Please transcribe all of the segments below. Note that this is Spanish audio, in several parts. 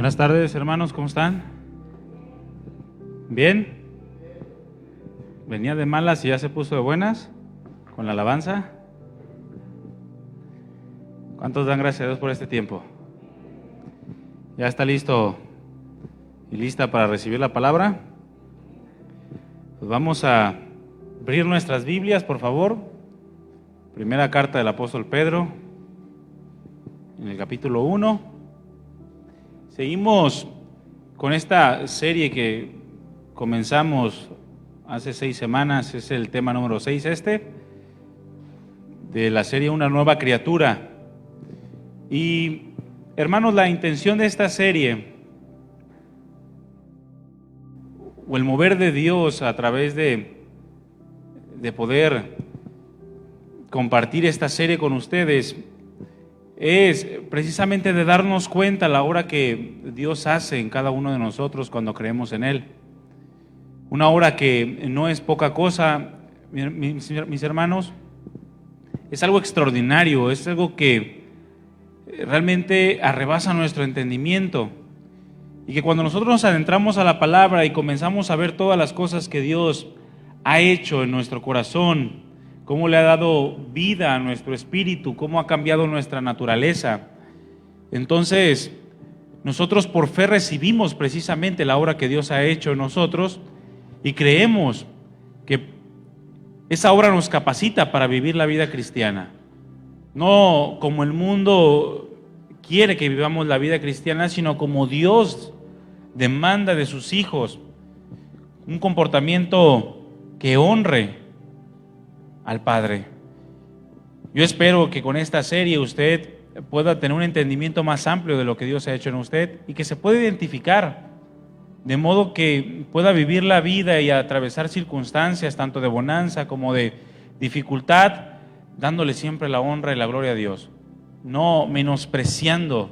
Buenas tardes, hermanos, ¿cómo están? ¿Bien? ¿Venía de malas y ya se puso de buenas con la alabanza? ¿Cuántos dan gracias a Dios por este tiempo? ¿Ya está listo y lista para recibir la palabra? Pues vamos a abrir nuestras Biblias, por favor. Primera carta del apóstol Pedro, en el capítulo 1. Seguimos con esta serie que comenzamos hace 6 semanas, es el tema número 6 de la serie Una nueva criatura. Y hermanos, la intención de esta serie, o el mover de Dios a través de poder compartir esta serie con ustedes, es precisamente de darnos cuenta la obra que Dios hace en cada uno de nosotros cuando creemos en Él. Una obra que no es poca cosa, mis hermanos, es algo extraordinario, es algo que realmente arrebasa nuestro entendimiento. Y que cuando nosotros nos adentramos a la palabra y comenzamos a ver todas las cosas que Dios ha hecho en nuestro corazón, cómo le ha dado vida a nuestro espíritu, cómo ha cambiado nuestra naturaleza, entonces nosotros por fe recibimos precisamente la obra que Dios ha hecho en nosotros y creemos que esa obra nos capacita para vivir la vida cristiana. No como el mundo quiere que vivamos la vida cristiana, sino como Dios demanda de sus hijos, un comportamiento que honre al Padre. Yo espero que con esta serie usted pueda tener un entendimiento más amplio de lo que Dios ha hecho en usted y que se pueda identificar, de modo que pueda vivir la vida y atravesar circunstancias tanto de bonanza como de dificultad, dándole siempre la honra y la gloria a Dios, no menospreciando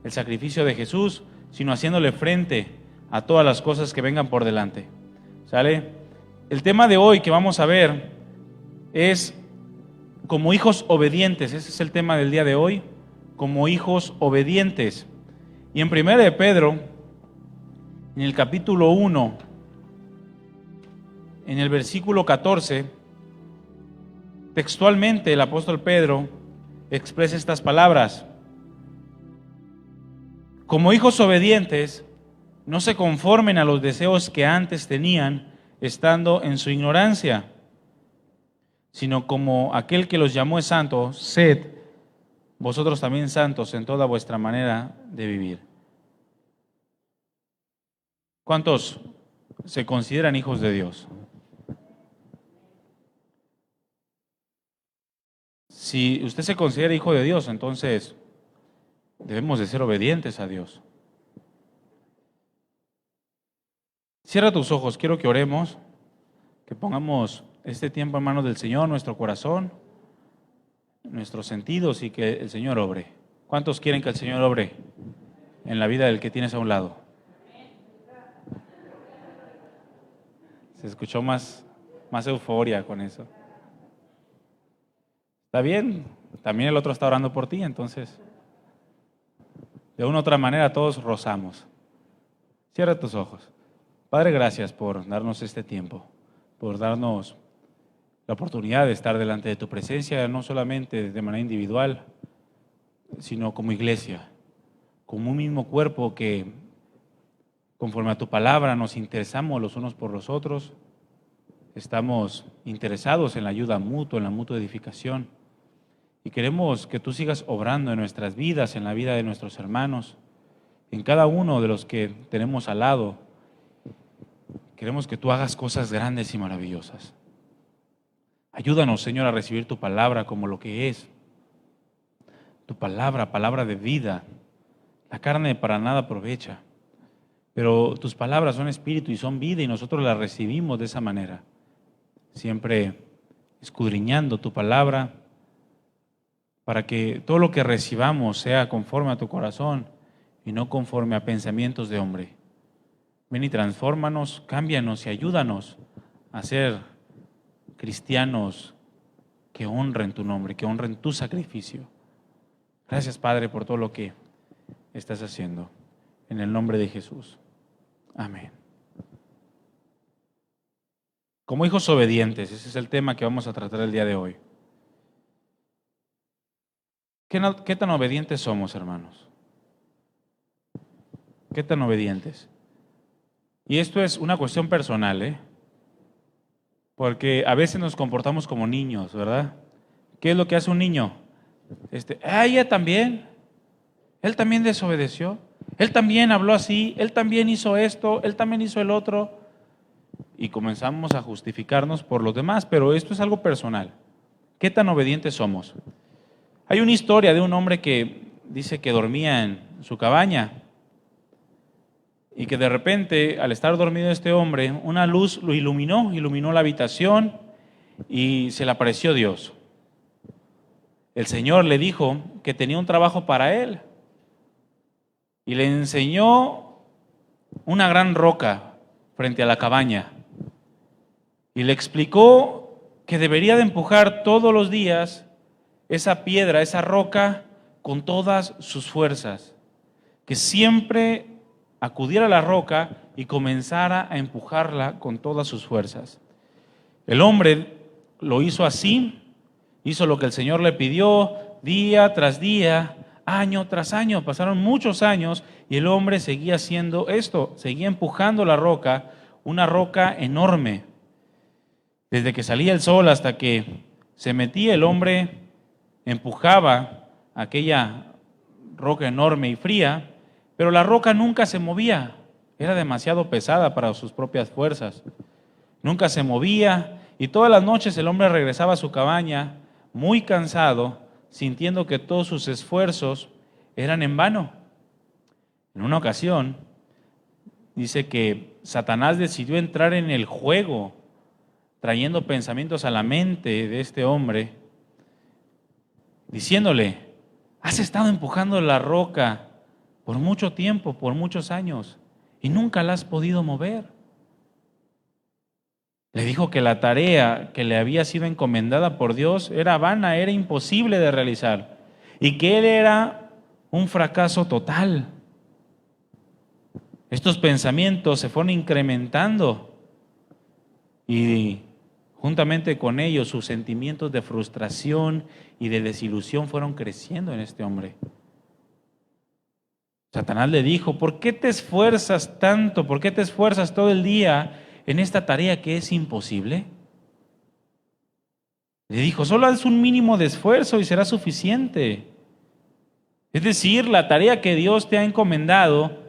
el sacrificio de Jesús, sino haciéndole frente a todas las cosas que vengan por delante. ¿Sale? El tema de hoy que vamos a ver es como hijos obedientes. Ese es el tema del día de hoy, como hijos obedientes. Y en 1 de Pedro, en el capítulo 1, en el versículo 14, textualmente el apóstol Pedro expresa estas palabras: como hijos obedientes, no se conformen a los deseos que antes tenían estando en su ignorancia, sino como aquel que los llamó es santo, sed vosotros también santos en toda vuestra manera de vivir. ¿Cuántos se consideran hijos de Dios? Si usted se considera hijo de Dios, entonces debemos de ser obedientes a Dios. Cierra tus ojos, quiero que oremos, que pongamos este tiempo en manos del Señor, nuestro corazón, nuestros sentidos, y que el Señor obre. ¿Cuántos quieren que el Señor obre en la vida del que tienes a un lado? Se escuchó más euforia con eso. Está bien, también el otro está orando por ti, entonces de una u otra manera todos rozamos. Cierra tus ojos. Padre, gracias por darnos este tiempo, por darnos la oportunidad de estar delante de tu presencia, no solamente de manera individual, sino como iglesia, como un mismo cuerpo que, conforme a tu palabra, nos interesamos los unos por los otros, estamos interesados en la ayuda mutua, en la mutua edificación, y queremos que tú sigas obrando en nuestras vidas, en la vida de nuestros hermanos, en cada uno de los que tenemos al lado. Queremos que tú hagas cosas grandes y maravillosas. Ayúdanos, Señor, a recibir tu palabra como lo que es. Tu palabra, palabra de vida. La carne para nada aprovecha, pero tus palabras son espíritu y son vida, y nosotros las recibimos de esa manera, siempre escudriñando tu palabra, para que todo lo que recibamos sea conforme a tu corazón y no conforme a pensamientos de hombre. Ven y transfórmanos, cámbianos y ayúdanos a ser cristianos que honren tu nombre, que honren tu sacrificio. Gracias, Padre, por todo lo que estás haciendo. en el nombre de Jesús. Amén. Como hijos obedientes, ese es el tema que vamos a tratar el día de hoy. ¿Qué tan obedientes somos, hermanos? ¿Qué tan obedientes? Y esto es una cuestión personal, porque a veces nos comportamos como niños, ¿verdad? ¿Qué es lo que hace un niño? Ella también, él también desobedeció, él también habló así, él también hizo esto, él también hizo el otro. Y comenzamos a justificarnos por los demás, pero esto es algo personal. ¿Qué tan obedientes somos? Hay una historia de un hombre que dice que dormía en su cabaña y que de repente, al estar dormido este hombre, una luz lo iluminó la habitación y se le apareció Dios. El Señor le dijo que tenía un trabajo para él y le enseñó una gran roca frente a la cabaña y le explicó que debería de empujar todos los días esa piedra, esa roca, con todas sus fuerzas, que siempre acudiera a la roca y comenzara a empujarla con todas sus fuerzas. El hombre lo hizo así, hizo lo que el Señor le pidió día tras día, año tras año. Pasaron muchos años y el hombre seguía haciendo esto, seguía empujando la roca, una roca enorme. Desde que salía el sol hasta que se metía, el hombre empujaba aquella roca enorme y fría, pero la roca nunca se movía, era demasiado pesada para sus propias fuerzas. Nunca se movía y todas las noches el hombre regresaba a su cabaña muy cansado, sintiendo que todos sus esfuerzos eran en vano. En una ocasión, dice que Satanás decidió entrar en el juego, trayendo pensamientos a la mente de este hombre, diciéndole: has estado empujando la roca por mucho tiempo, por muchos años, y nunca la has podido mover. Le dijo que la tarea que le había sido encomendada por Dios era vana, era imposible de realizar, y que él era un fracaso total. Estos pensamientos se fueron incrementando y juntamente con ellos sus sentimientos de frustración y de desilusión fueron creciendo en este hombre. Satanás le dijo: ¿por qué te esfuerzas tanto? ¿Por qué te esfuerzas todo el día en esta tarea que es imposible? Le dijo: solo haz un mínimo de esfuerzo y será suficiente. Es decir, la tarea que Dios te ha encomendado,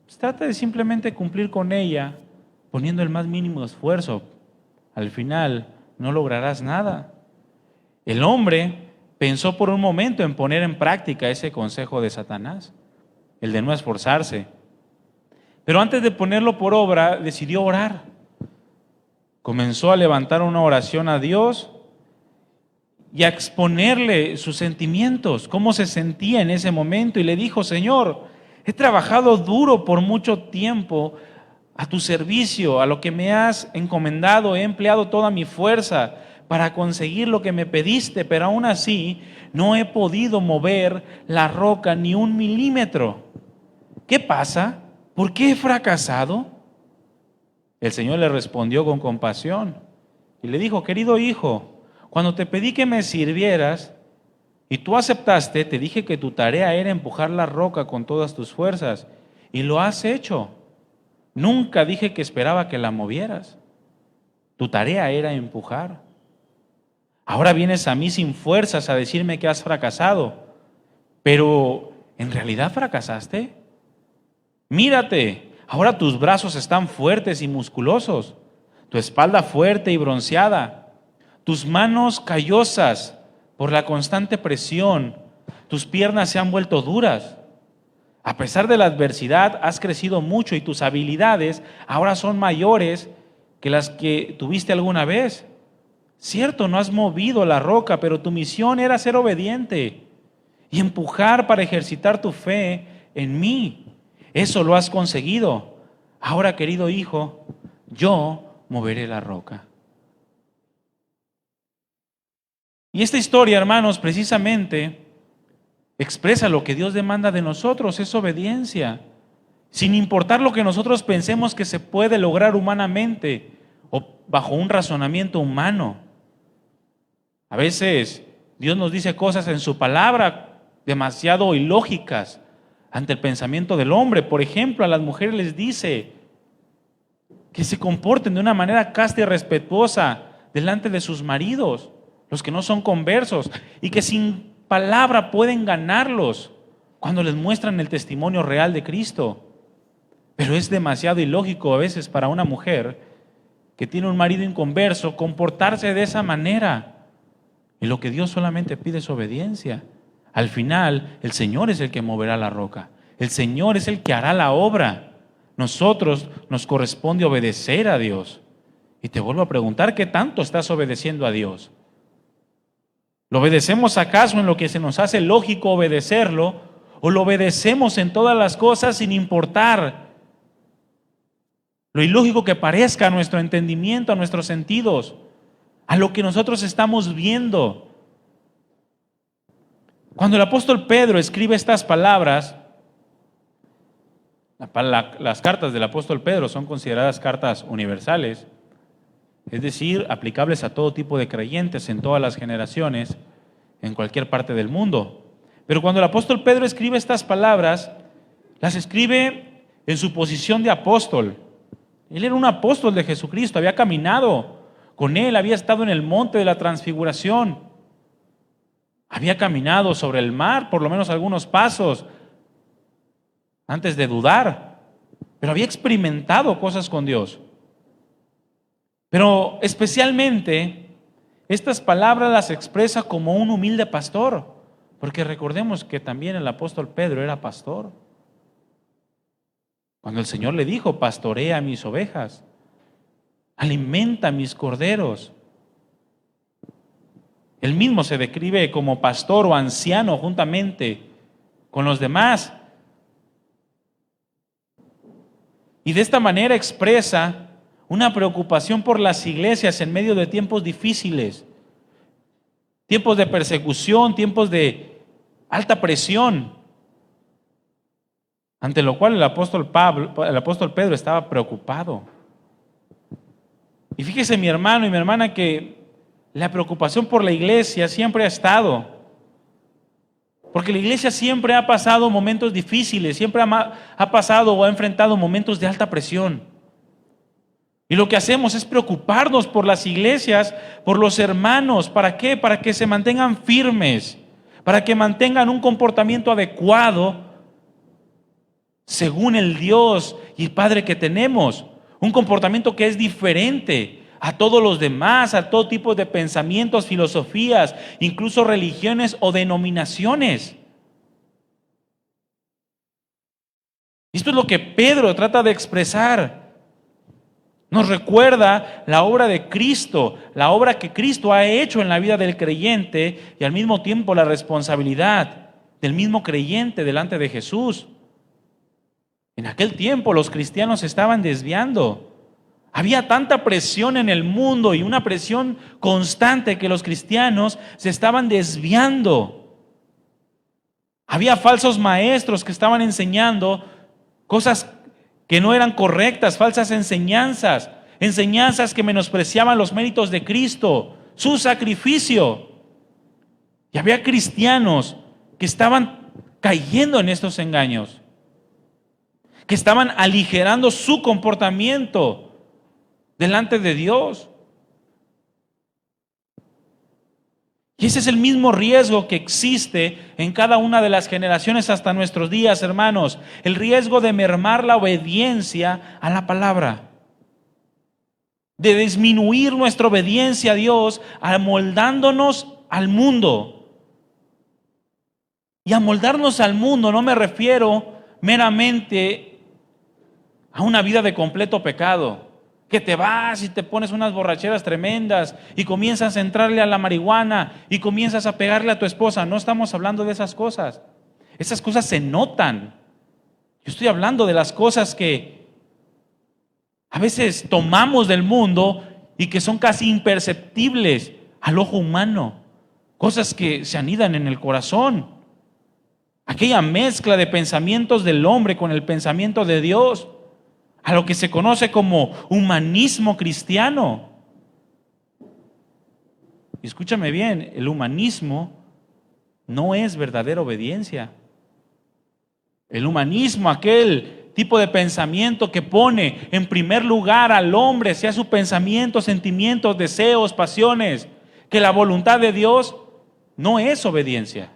pues trata de simplemente cumplir con ella, poniendo el más mínimo esfuerzo. Al final no lograrás nada. El hombre pensó por un momento en poner en práctica ese consejo de Satanás, el de no esforzarse. Pero antes de ponerlo por obra, decidió orar. Comenzó a levantar una oración a Dios y a exponerle sus sentimientos, cómo se sentía en ese momento. Y le dijo: Señor, he trabajado duro por mucho tiempo a tu servicio, a lo que me has encomendado. He empleado toda mi fuerza para conseguir lo que me pediste, pero aún así no he podido mover la roca ni un milímetro. ¿Qué pasa? ¿Por qué he fracasado? El Señor le respondió con compasión y le dijo: querido hijo, cuando te pedí que me sirvieras y tú aceptaste, te dije que tu tarea era empujar la roca con todas tus fuerzas y lo has hecho. Nunca dije que esperaba que la movieras. Tu tarea era empujar. Ahora vienes a mí sin fuerzas a decirme que has fracasado, pero ¿en realidad fracasaste? Mírate, ahora tus brazos están fuertes y musculosos, tu espalda fuerte y bronceada, tus manos callosas por la constante presión, tus piernas se han vuelto duras. A pesar de la adversidad, has crecido mucho y tus habilidades ahora son mayores que las que tuviste alguna vez. Cierto, no has movido la roca, pero tu misión era ser obediente y empujar para ejercitar tu fe en mí. Eso lo has conseguido. Ahora, querido hijo, yo moveré la roca. Y esta historia, hermanos, precisamente expresa lo que Dios demanda de nosotros, es obediencia. sin importar lo que nosotros pensemos que se puede lograr humanamente o bajo un razonamiento humano. A veces Dios nos dice cosas en su palabra demasiado ilógicas ante el pensamiento del hombre. Por ejemplo, a las mujeres les dice que se comporten de una manera casta y respetuosa delante de sus maridos, los que no son conversos, y que sin palabra pueden ganarlos cuando les muestran el testimonio real de Cristo. Pero es demasiado ilógico a veces para una mujer que tiene un marido inconverso comportarse de esa manera. Y lo que Dios solamente pide es obediencia. Al final, el Señor es el que moverá la roca. El Señor es el que hará la obra. Nosotros nos corresponde obedecer a Dios. Y te vuelvo a preguntar, ¿qué tanto estás obedeciendo a Dios? ¿Lo obedecemos acaso en lo que se nos hace lógico obedecerlo? ¿O lo obedecemos en todas las cosas sin importar lo ilógico que parezca a nuestro entendimiento, a nuestros sentidos, a lo que nosotros estamos viendo? Cuando el apóstol Pedro escribe estas palabras, las cartas del apóstol Pedro son consideradas cartas universales, es decir, aplicables a todo tipo de creyentes en todas las generaciones, en cualquier parte del mundo. Pero cuando el apóstol Pedro escribe estas palabras, las escribe en su posición de apóstol. Él era un apóstol de Jesucristo, había caminado con él, había estado en el monte de la transfiguración, había caminado sobre el mar, por lo menos algunos pasos, antes de dudar, pero había experimentado cosas con Dios. Pero especialmente, estas palabras las expresa como un humilde pastor, porque recordemos que también el apóstol Pedro era pastor. Cuando el Señor le dijo, pastorea mis ovejas, alimenta mis corderos. Él mismo se describe como pastor o anciano juntamente con los demás. Y de esta manera expresa una preocupación por las iglesias en medio de tiempos difíciles, tiempos de persecución, tiempos de alta presión, ante lo cual el apóstol Pedro estaba preocupado. Y fíjese mi hermano y mi hermana que la preocupación por la iglesia siempre ha estado, porque la iglesia siempre ha pasado momentos difíciles, siempre ha pasado o ha enfrentado momentos de alta presión. Y lo que hacemos es preocuparnos por las iglesias, por los hermanos. ¿Para qué? Para que se mantengan firmes, para que mantengan un comportamiento adecuado según el Dios y Padre que tenemos. Un comportamiento que es diferente a todos los demás, a todo tipo de pensamientos, filosofías, incluso religiones o denominaciones. Esto es lo que Pedro trata de expresar. Nos recuerda la obra de Cristo, la obra que Cristo ha hecho en la vida del creyente y al mismo tiempo la responsabilidad del mismo creyente delante de Jesús. En aquel tiempo los cristianos se estaban desviando. Había tanta presión en el mundo y una presión constante que los cristianos se estaban desviando. Había falsos maestros que estaban enseñando cosas que no eran correctas, falsas enseñanzas que menospreciaban los méritos de Cristo, su sacrificio. Y había cristianos que estaban cayendo en estos engaños, que estaban aligerando su comportamiento delante de Dios. Y ese es el mismo riesgo que existe en cada una de las generaciones hasta nuestros días, hermanos. El riesgo de mermar la obediencia a la palabra, de disminuir nuestra obediencia a Dios, amoldándonos al mundo. Y amoldarnos al mundo no me refiero meramente a una vida de completo pecado, que te vas y te pones unas borracheras tremendas y comienzas a entrarle a la marihuana y comienzas a pegarle a tu esposa. No estamos hablando de esas cosas. Esas cosas se notan. Yo estoy hablando de las cosas que a veces tomamos del mundo y que son casi imperceptibles al ojo humano. Cosas que se anidan en el corazón. aquella mezcla de pensamientos del hombre con el pensamiento de Dios, a lo que se conoce como humanismo cristiano. Y escúchame bien, el humanismo no es verdadera obediencia. El humanismo, aquel tipo de pensamiento que pone en primer lugar al hombre, sea su pensamiento, sentimientos, deseos, pasiones, que la voluntad de Dios, no es obediencia.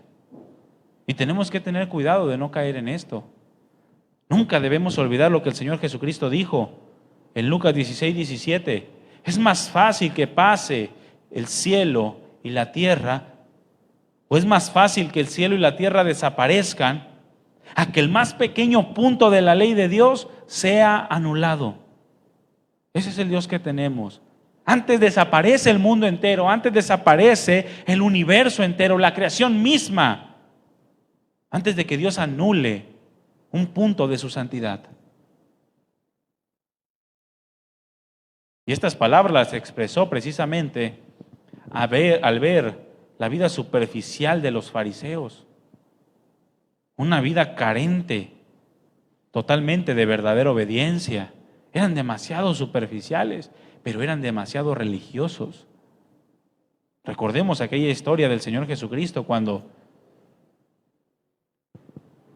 Y tenemos que tener cuidado de no caer en esto. Nunca debemos olvidar lo que el Señor Jesucristo dijo en Lucas 16:17. Es más fácil que pase el cielo y la tierra, o es más fácil que el cielo y la tierra desaparezcan, a que el más pequeño punto de la ley de Dios sea anulado. Ese es el Dios que tenemos. Antes desaparece el mundo entero, antes desaparece el universo entero, la creación misma, antes de que Dios anule un punto de su santidad. Y estas palabras las expresó precisamente al ver la vida superficial de los fariseos. Una vida carente totalmente de verdadera obediencia. Eran demasiado superficiales, pero eran demasiado religiosos. Recordemos aquella historia del Señor Jesucristo cuando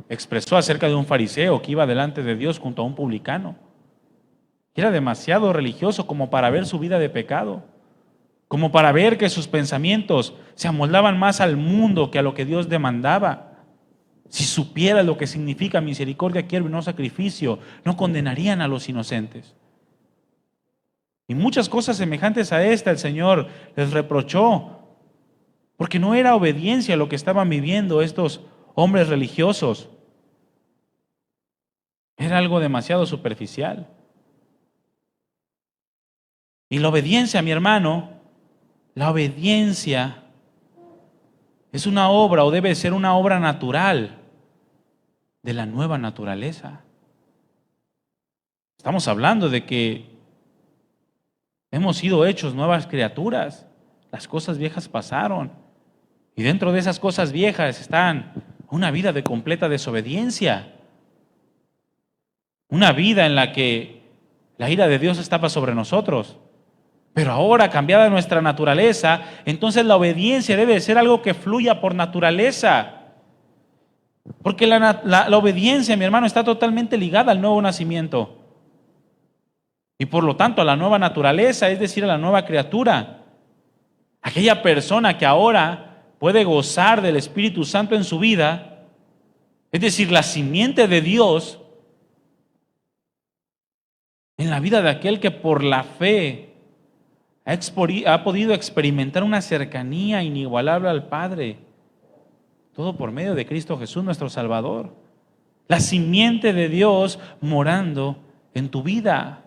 expresó acerca de un fariseo que iba delante de Dios junto a un publicano. Era demasiado religioso como para ver su vida de pecado, como para ver que sus pensamientos se amoldaban más al mundo que a lo que Dios demandaba. Si supiera lo que significa misericordia, quiero y no sacrificio, no condenarían a los inocentes. Y muchas cosas semejantes a esta el Señor les reprochó, porque no era obediencia lo que estaban viviendo estos hombres religiosos. Era algo demasiado superficial. Y la obediencia, mi hermano, la obediencia es una obra o debe ser una obra natural de la nueva naturaleza. Estamos hablando de que hemos sido hechos nuevas criaturas. Las cosas viejas pasaron. Y dentro de esas cosas viejas están una vida de completa desobediencia. Una vida en la que la ira de Dios estaba sobre nosotros. Pero ahora, cambiada nuestra naturaleza, entonces la obediencia debe ser algo que fluya por naturaleza. Porque la obediencia, mi hermano, está totalmente ligada al nuevo nacimiento. Y por lo tanto a la nueva naturaleza, es decir, a la nueva criatura. Aquella persona que ahora puede gozar del Espíritu Santo en su vida, es decir, la simiente de Dios en la vida de aquel que por la fe ha podido experimentar una cercanía inigualable al Padre. Todo por medio de Cristo Jesús, nuestro Salvador. La simiente de Dios morando en tu vida.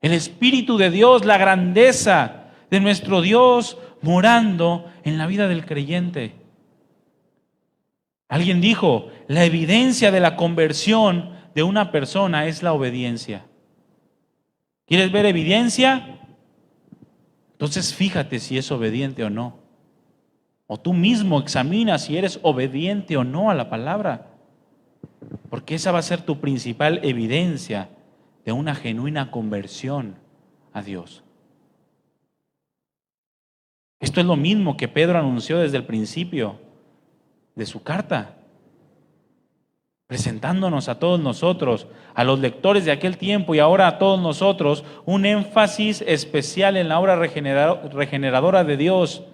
El Espíritu de Dios, la grandeza de nuestro Dios morando en la vida del creyente. Alguien dijo, la evidencia de la conversión de una persona es la obediencia. ¿Quieres ver evidencia? Entonces fíjate si es obediente o no. O tú mismo examina si eres obediente o no a la palabra. Porque esa va a ser tu principal evidencia de una genuina conversión a Dios. Esto es lo mismo que Pedro anunció desde el principio de su carta, presentándonos a todos nosotros, a los lectores de aquel tiempo y ahora a todos nosotros, un énfasis especial en la obra regeneradora de Dios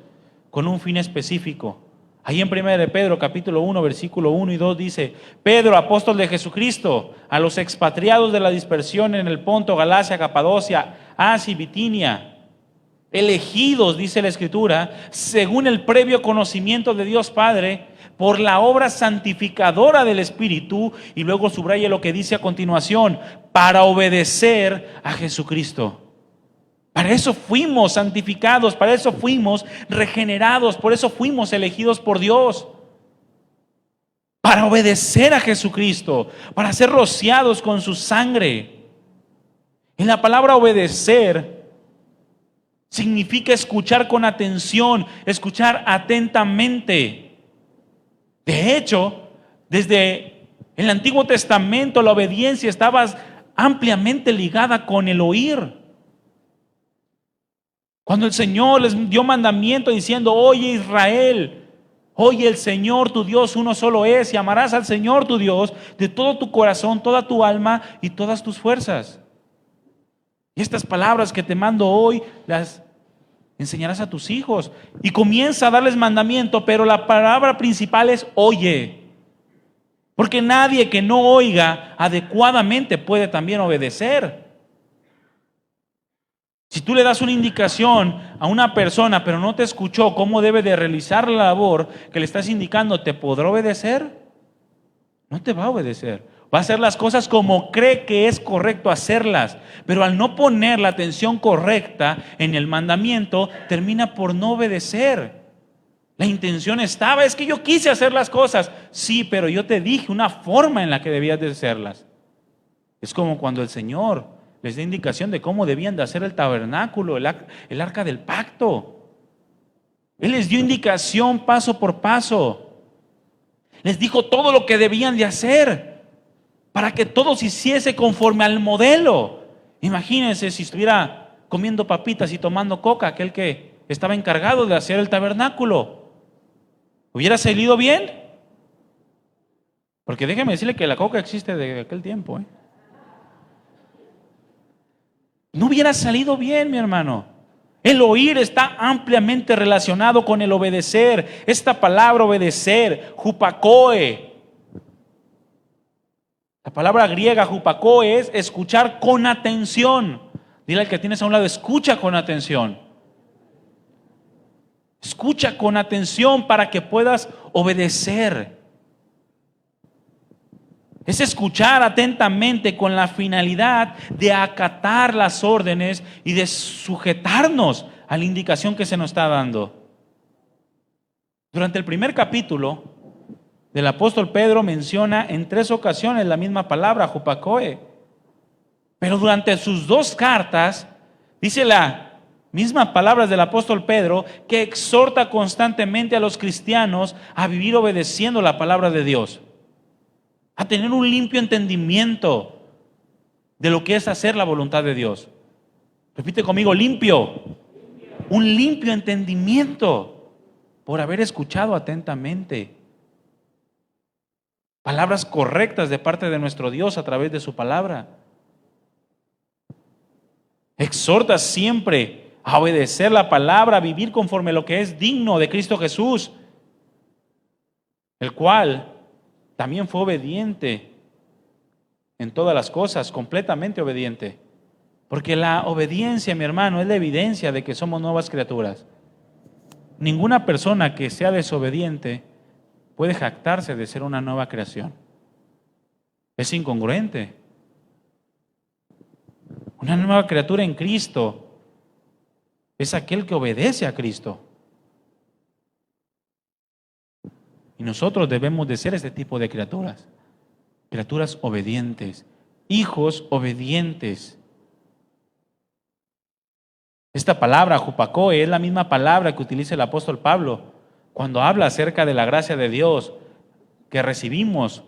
con un fin específico. Ahí en 1 de Pedro, capítulo 1, versículo 1 y 2 dice, Pedro, apóstol de Jesucristo, a los expatriados de la dispersión en el Ponto, Galacia, Capadocia, Asia y Bitinia, elegidos, dice la Escritura, según el previo conocimiento de Dios Padre, por la obra santificadora del Espíritu, y luego subraya lo que dice a continuación, para obedecer a Jesucristo. Para eso fuimos santificados, para eso fuimos regenerados, por eso fuimos elegidos por Dios. Para obedecer a Jesucristo, para ser rociados con su sangre. En la palabra obedecer significa escuchar con atención, escuchar atentamente. De hecho, Desde el Antiguo Testamento la obediencia estaba ampliamente ligada con el oír. Cuando el Señor les dio mandamiento diciendo: oye Israel, oye, el Señor tu Dios uno solo es, y amarás al Señor tu Dios de todo tu corazón, toda tu alma y todas tus fuerzas. Y estas palabras que te mando hoy las enseñarás a tus hijos. Y comienza a darles mandamiento, pero la palabra principal es oye. Porque nadie que no oiga adecuadamente puede también obedecer. Si tú le das una indicación a una persona, pero no te escuchó cómo debe de realizar la labor que le estás indicando, ¿te podrá obedecer? No te va a obedecer. Va a hacer las cosas como cree que es correcto hacerlas, pero al no poner la atención correcta en el mandamiento, termina por no obedecer. La intención estaba, es que yo quise hacer las cosas. Sí, pero yo te dije una forma en la que debías de hacerlas. Es como cuando el Señor les da indicación de cómo debían de hacer el tabernáculo, el arca del pacto. Él les dio indicación paso por paso. Les dijo todo lo que debían de hacer para que todo se hiciese conforme al modelo. Imagínense si estuviera comiendo papitas y tomando coca aquel que estaba encargado de hacer el tabernáculo. ¿Hubiera salido bien? Porque déjeme decirle que la coca existe de aquel tiempo, ¿eh? No hubiera salido bien, mi hermano. El oír está ampliamente relacionado con el obedecer. Esta palabra obedecer, hupakoe. La palabra griega hupakoe es escuchar con atención. Dile al que tienes a un lado, escucha con atención. Escucha con atención para que puedas obedecer. Es escuchar atentamente con la finalidad de acatar las órdenes y de sujetarnos a la indicación que se nos está dando. Durante el primer capítulo del apóstol Pedro menciona en 3 ocasiones la misma palabra, hupakoe. Pero durante sus 2 cartas dice las mismas palabras del apóstol Pedro, que exhorta constantemente a los cristianos a vivir obedeciendo la palabra de Dios, a tener un limpio entendimiento de lo que es hacer la voluntad de Dios. Repite conmigo, limpio. Un limpio entendimiento por haber escuchado atentamente palabras correctas de parte de nuestro Dios a través de su palabra. Exhorta siempre a obedecer la palabra, a vivir conforme a lo que es digno de Cristo Jesús, el cual también fue obediente en todas las cosas, completamente obediente. Porque la obediencia, mi hermano, es la evidencia de que somos nuevas criaturas. Ninguna persona que sea desobediente puede jactarse de ser una nueva creación. Es incongruente. Una nueva criatura en Cristo es aquel que obedece a Cristo. Y nosotros debemos de ser este tipo de criaturas. Criaturas obedientes, hijos obedientes. Esta palabra, hupakoe, es la misma palabra que utiliza el apóstol Pablo cuando habla acerca de la gracia de Dios que recibimos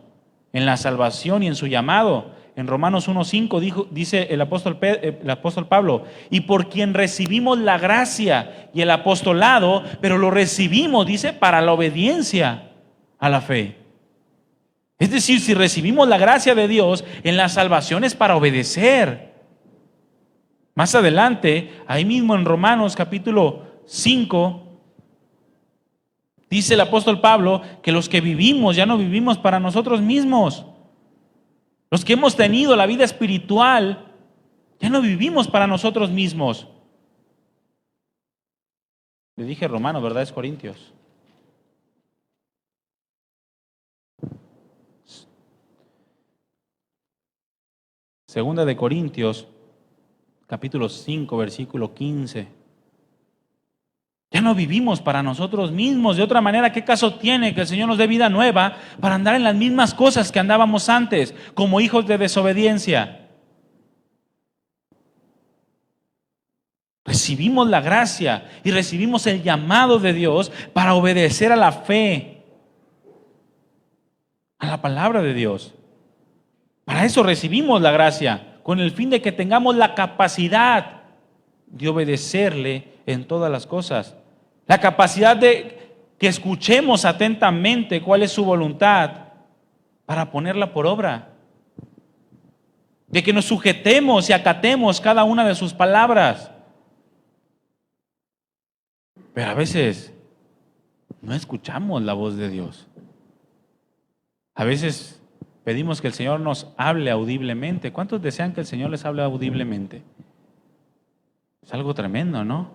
en la salvación y en su llamado. En Romanos 1:5 dice el apóstol Pablo, y por quien recibimos la gracia y el apostolado, pero lo recibimos, dice, para la obediencia a la fe. Es decir, si recibimos la gracia de Dios en la salvación es para obedecer. Más adelante, ahí mismo en Romanos capítulo 5, dice el apóstol Pablo que los que vivimos ya no vivimos para nosotros mismos. Los que hemos tenido la vida espiritual ya no vivimos para nosotros mismos. Le dije Romanos, ¿verdad? Es Corintios. Segunda de Corintios, capítulo 5, versículo 15. Ya no vivimos para nosotros mismos. De otra manera, ¿qué caso tiene que el Señor nos dé vida nueva para andar en las mismas cosas que andábamos antes, como hijos de desobediencia? Recibimos la gracia y recibimos el llamado de Dios para obedecer a la fe. a la palabra de Dios. Para eso recibimos la gracia, con el fin de que tengamos la capacidad de obedecerle en todas las cosas. La capacidad de que escuchemos atentamente cuál es su voluntad para ponerla por obra. De que nos sujetemos y acatemos cada una de sus palabras. Pero a veces no escuchamos la voz de Dios. A veces pedimos que el Señor nos hable audiblemente. ¿Cuántos desean que el Señor les hable audiblemente? Es algo tremendo, ¿no?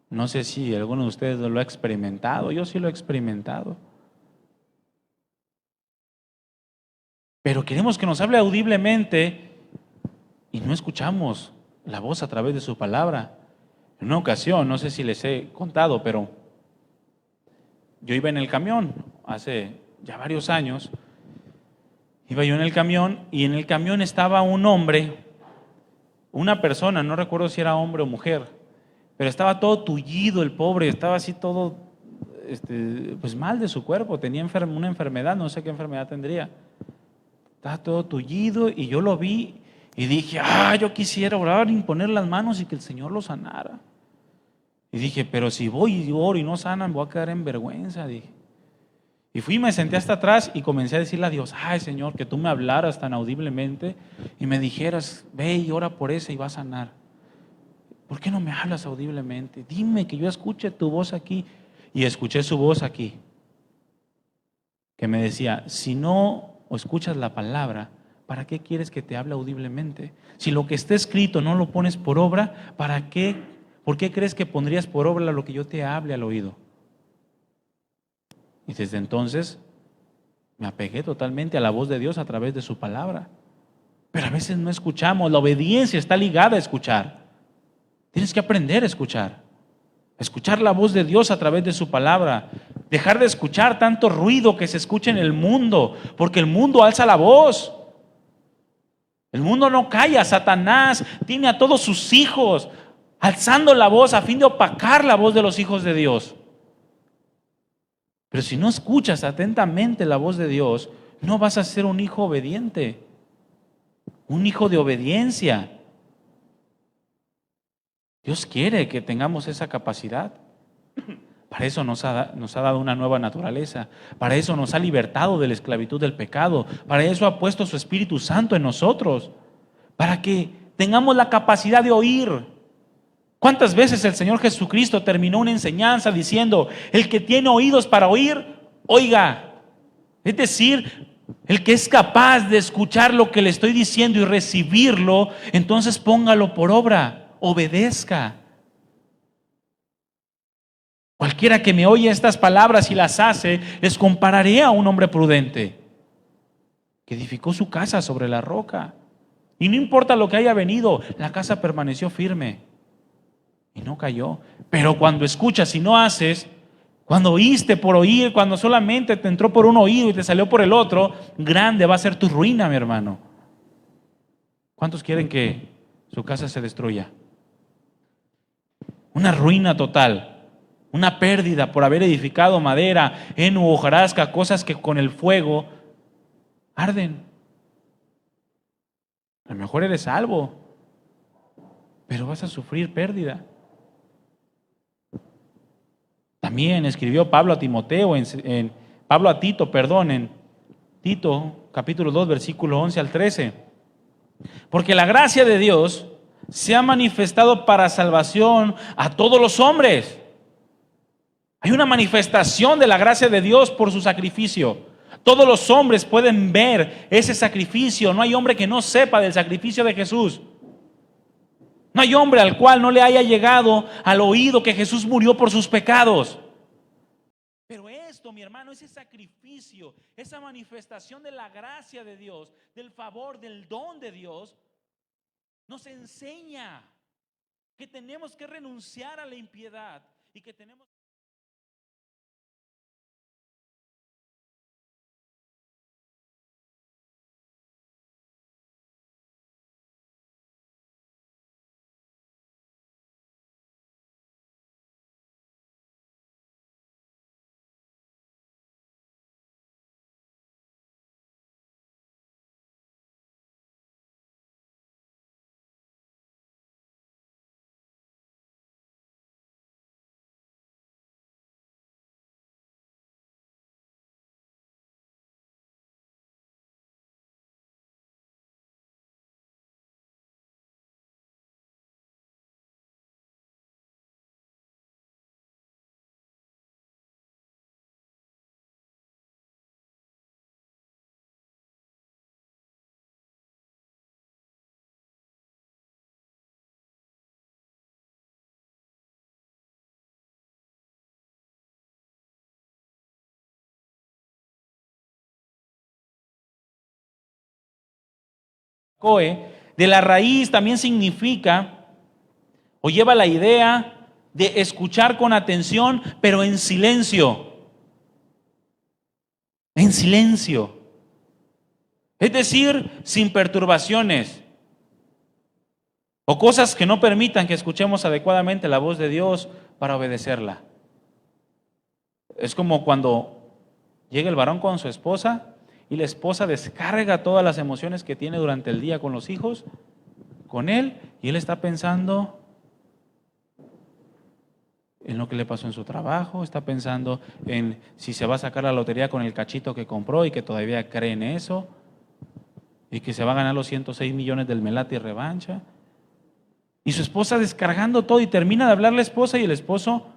No sé si alguno de ustedes lo ha experimentado. Yo sí lo he experimentado. Pero queremos que nos hable audiblemente y no escuchamos la voz a través de su palabra. En una ocasión, no sé si les he contado, pero yo iba en el camión hace ya varios años. Iba yo en el camión y en el camión estaba un hombre, una persona, no recuerdo si era hombre o mujer, pero estaba todo tullido el pobre, estaba así todo pues mal de su cuerpo, tenía una enfermedad, no sé qué enfermedad tendría. Estaba todo tullido y yo lo vi y dije, yo quisiera orar, imponer las manos y que el Señor lo sanara. Y dije, pero si voy y oro y no sanan, voy a quedar en vergüenza, dije. Y fui y me senté hasta atrás y comencé a decirle a Dios, Señor, que tú me hablaras tan audiblemente y me dijeras, ve y ora por ese y va a sanar. ¿Por qué no me hablas audiblemente? Dime que yo escuche tu voz aquí. Y escuché su voz aquí, que me decía, si no escuchas la palabra, ¿para qué quieres que te hable audiblemente? Si lo que está escrito no lo pones por obra, ¿para qué? ¿Por qué crees que pondrías por obra lo que yo te hable al oído? Y desde entonces me apegué totalmente a la voz de Dios a través de su palabra. Pero a veces no escuchamos. La obediencia está ligada a escuchar. Tienes que aprender a escuchar. Escuchar la voz de Dios a través de su palabra. Dejar de escuchar tanto ruido que se escucha en el mundo, porque el mundo alza la voz. El mundo no calla. Satanás tiene a todos sus hijos alzando la voz a fin de opacar la voz de los hijos de Dios. Pero si no escuchas atentamente la voz de Dios, no vas a ser un hijo obediente, un hijo de obediencia. Dios quiere que tengamos esa capacidad. Para eso nos ha dado una nueva naturaleza. Para eso nos ha libertado de la esclavitud del pecado. Para eso ha puesto su Espíritu Santo en nosotros. Para que tengamos la capacidad de oír. ¿Cuántas veces el Señor Jesucristo terminó una enseñanza diciendo, el que tiene oídos para oír, oiga? Es decir, el que es capaz de escuchar lo que le estoy diciendo y recibirlo, entonces póngalo por obra, obedezca. Cualquiera que me oye estas palabras y las hace, les compararé a un hombre prudente que edificó su casa sobre la roca. Y no importa lo que haya venido, la casa permaneció firme y no cayó. Pero cuando escuchas y no haces, cuando oíste por oír, cuando solamente te entró por un oído y te salió por el otro, grande va a ser tu ruina, mi hermano. ¿Cuántos quieren que su casa se destruya? Una ruina total. Una pérdida por haber edificado madera, heno, hojarasca, cosas que con el fuego arden. A lo mejor eres salvo, pero vas a sufrir pérdida. También escribió Pablo a Timoteo, Pablo a Tito, en Tito capítulo 2, versículo 11 al 13. Porque la gracia de Dios se ha manifestado para salvación a todos los hombres. Hay una manifestación de la gracia de Dios por su sacrificio. Todos los hombres pueden ver ese sacrificio. No hay hombre que no sepa del sacrificio de Jesús. No hay hombre al cual no le haya llegado al oído que Jesús murió por sus pecados. Pero esto, mi hermano, ese sacrificio, esa manifestación de la gracia de Dios, del favor, del don de Dios, nos enseña que tenemos que renunciar a la impiedad y que tenemos Coe, de la raíz también significa o lleva la idea de escuchar con atención, pero en silencio. En silencio. Es decir, sin perturbaciones o cosas que no permitan que escuchemos adecuadamente la voz de Dios para obedecerla. Es como cuando llega el varón con su esposa y la esposa descarga todas las emociones que tiene durante el día con los hijos, con él, y él está pensando en lo que le pasó en su trabajo, está pensando en si se va a sacar la lotería con el cachito que compró y que todavía cree en eso, y que se va a ganar los 106 millones del Melate y revancha. Y su esposa descargando todo, y termina de hablar la esposa y el esposo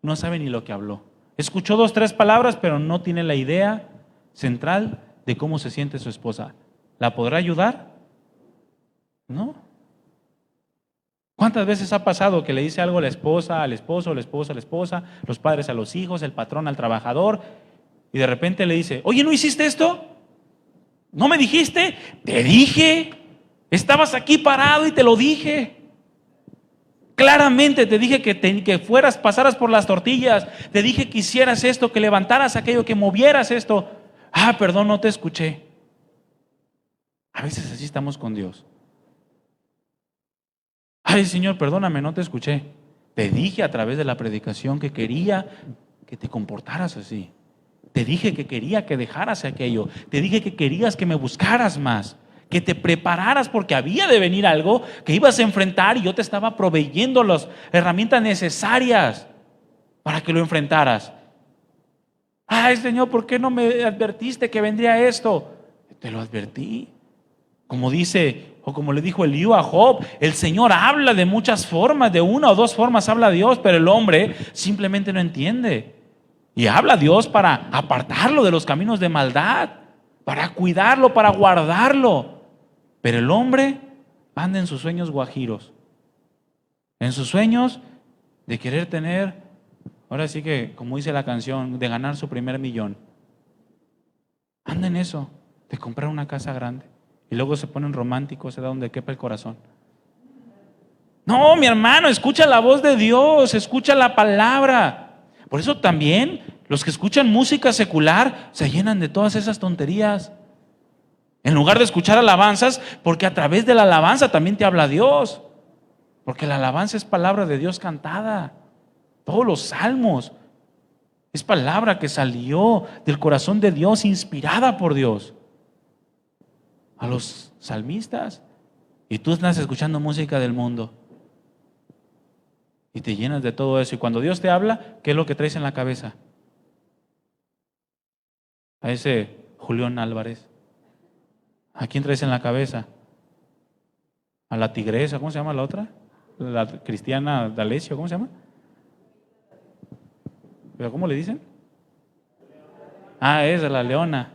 no sabe ni lo que habló. Escuchó 2, 3 palabras, pero no tiene la idea central de cómo se siente su esposa. ¿La podrá ayudar? No. ¿Cuántas veces ha pasado que le dice algo a la esposa, al esposo, la esposa a la esposa, los padres a los hijos, el patrón al trabajador, y de repente le dice: oye, ¿no hiciste esto? ¿No me dijiste? Te dije, estabas aquí parado y te lo dije. Claramente te dije que fueras, pasaras por las tortillas, te dije que hicieras esto, que levantaras aquello, que movieras esto. Ah, perdón, no te escuché. A veces así estamos con Dios. Ay, Señor, perdóname, no te escuché. Te dije a través de la predicación que quería que te comportaras así. Te dije que quería que dejaras aquello. Te dije que querías que me buscaras más, que te prepararas porque había de venir algo que ibas a enfrentar y yo te estaba proveyendo las herramientas necesarias para que lo enfrentaras. Ay, Señor, ¿por qué no me advertiste que vendría esto? Te lo advertí. Como dice, o como le dijo Eliú a Job, el Señor habla de muchas formas, de 1 o 2 formas habla Dios, pero el hombre simplemente no entiende. Y habla Dios para apartarlo de los caminos de maldad, para cuidarlo, para guardarlo. Pero el hombre anda en sus sueños guajiros, en sus sueños de querer tener, ahora sí que, como dice la canción, de ganar su primer millón. Anda en eso, de comprar una casa grande. Y luego se ponen románticos, se da donde quepa el corazón. No, mi hermano, escucha la voz de Dios, escucha la palabra. Por eso también los que escuchan música secular se llenan de todas esas tonterías. En lugar de escuchar alabanzas, porque a través de la alabanza también te habla Dios. Porque la alabanza es palabra de Dios cantada. Todos los salmos es palabra que salió del corazón de Dios, inspirada por Dios. A los salmistas. Y tú estás escuchando música del mundo. Y te llenas de todo eso. Y cuando Dios te habla, ¿qué es lo que traes en la cabeza? A ese Julián Álvarez. ¿A quién traes en la cabeza? A la tigresa, ¿cómo se llama la otra? La Cristiana D'Alessio, ¿cómo se llama? ¿Pero cómo le dicen? Ah, es la leona.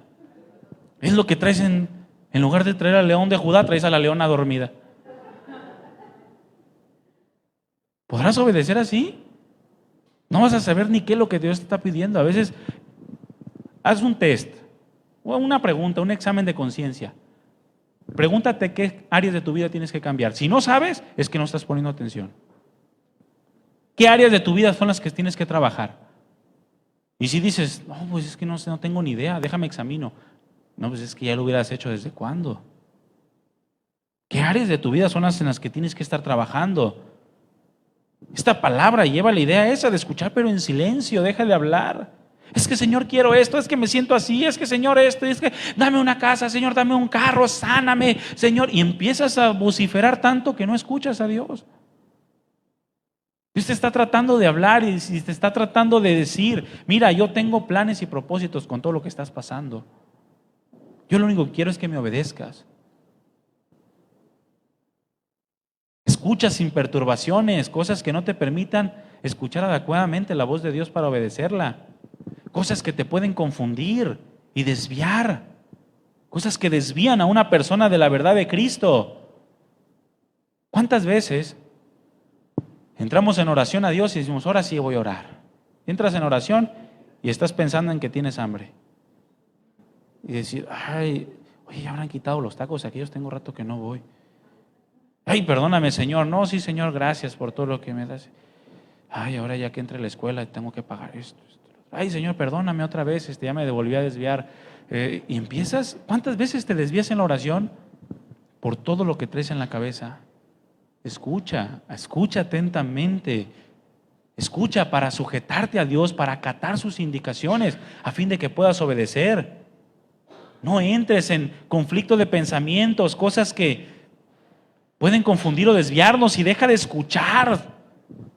Es lo que traes en lugar de traer al león de Judá, traes a la leona dormida. ¿Podrás obedecer así? No vas a saber ni qué es lo que Dios te está pidiendo. A veces haz un test, o una pregunta, un examen de conciencia. Pregúntate qué áreas de tu vida tienes que cambiar. Si no sabes, es que no estás poniendo atención. ¿Qué áreas de tu vida son las que tienes que trabajar? Y si dices, no, pues es que no tengo ni idea, déjame examino. No, pues es que ya lo hubieras hecho ¿desde cuándo? ¿Qué áreas de tu vida son las en las que tienes que estar trabajando? Esta palabra lleva la idea esa de escuchar, pero en silencio, deja de hablar. Es que, Señor, quiero esto, es que me siento así, es que, Señor, esto, es que dame una casa, Señor, dame un carro, sáname, Señor. Y empiezas a vociferar tanto que no escuchas a Dios. Dios te está tratando de hablar y te está tratando de decir, mira, yo tengo planes y propósitos con todo lo que estás pasando. Yo lo único que quiero es que me obedezcas. Escucha sin perturbaciones, cosas que no te permitan escuchar adecuadamente la voz de Dios para obedecerla. Cosas que te pueden confundir y desviar. Cosas que desvían a una persona de la verdad de Cristo. ¿Cuántas veces entramos en oración a Dios y decimos, ahora sí voy a orar? Entras en oración y estás pensando en que tienes hambre. Y decir, ay, Oye, ya habrán quitado los tacos aquellos, tengo rato que no voy. Ay, perdóname, Señor. No, sí, Señor, gracias por todo lo que me das. Ay, ahora ya que entre a la escuela tengo que pagar esto. Ay, Señor, perdóname otra vez, ya me volví a desviar. Y empiezas, ¿cuántas veces te desvías en la oración? Por todo lo que traes en la cabeza. Escucha atentamente. Escucha para sujetarte a Dios, para acatar sus indicaciones, a fin de que puedas obedecer. No entres en conflicto de pensamientos, cosas que pueden confundir o desviarnos, y deja de escuchar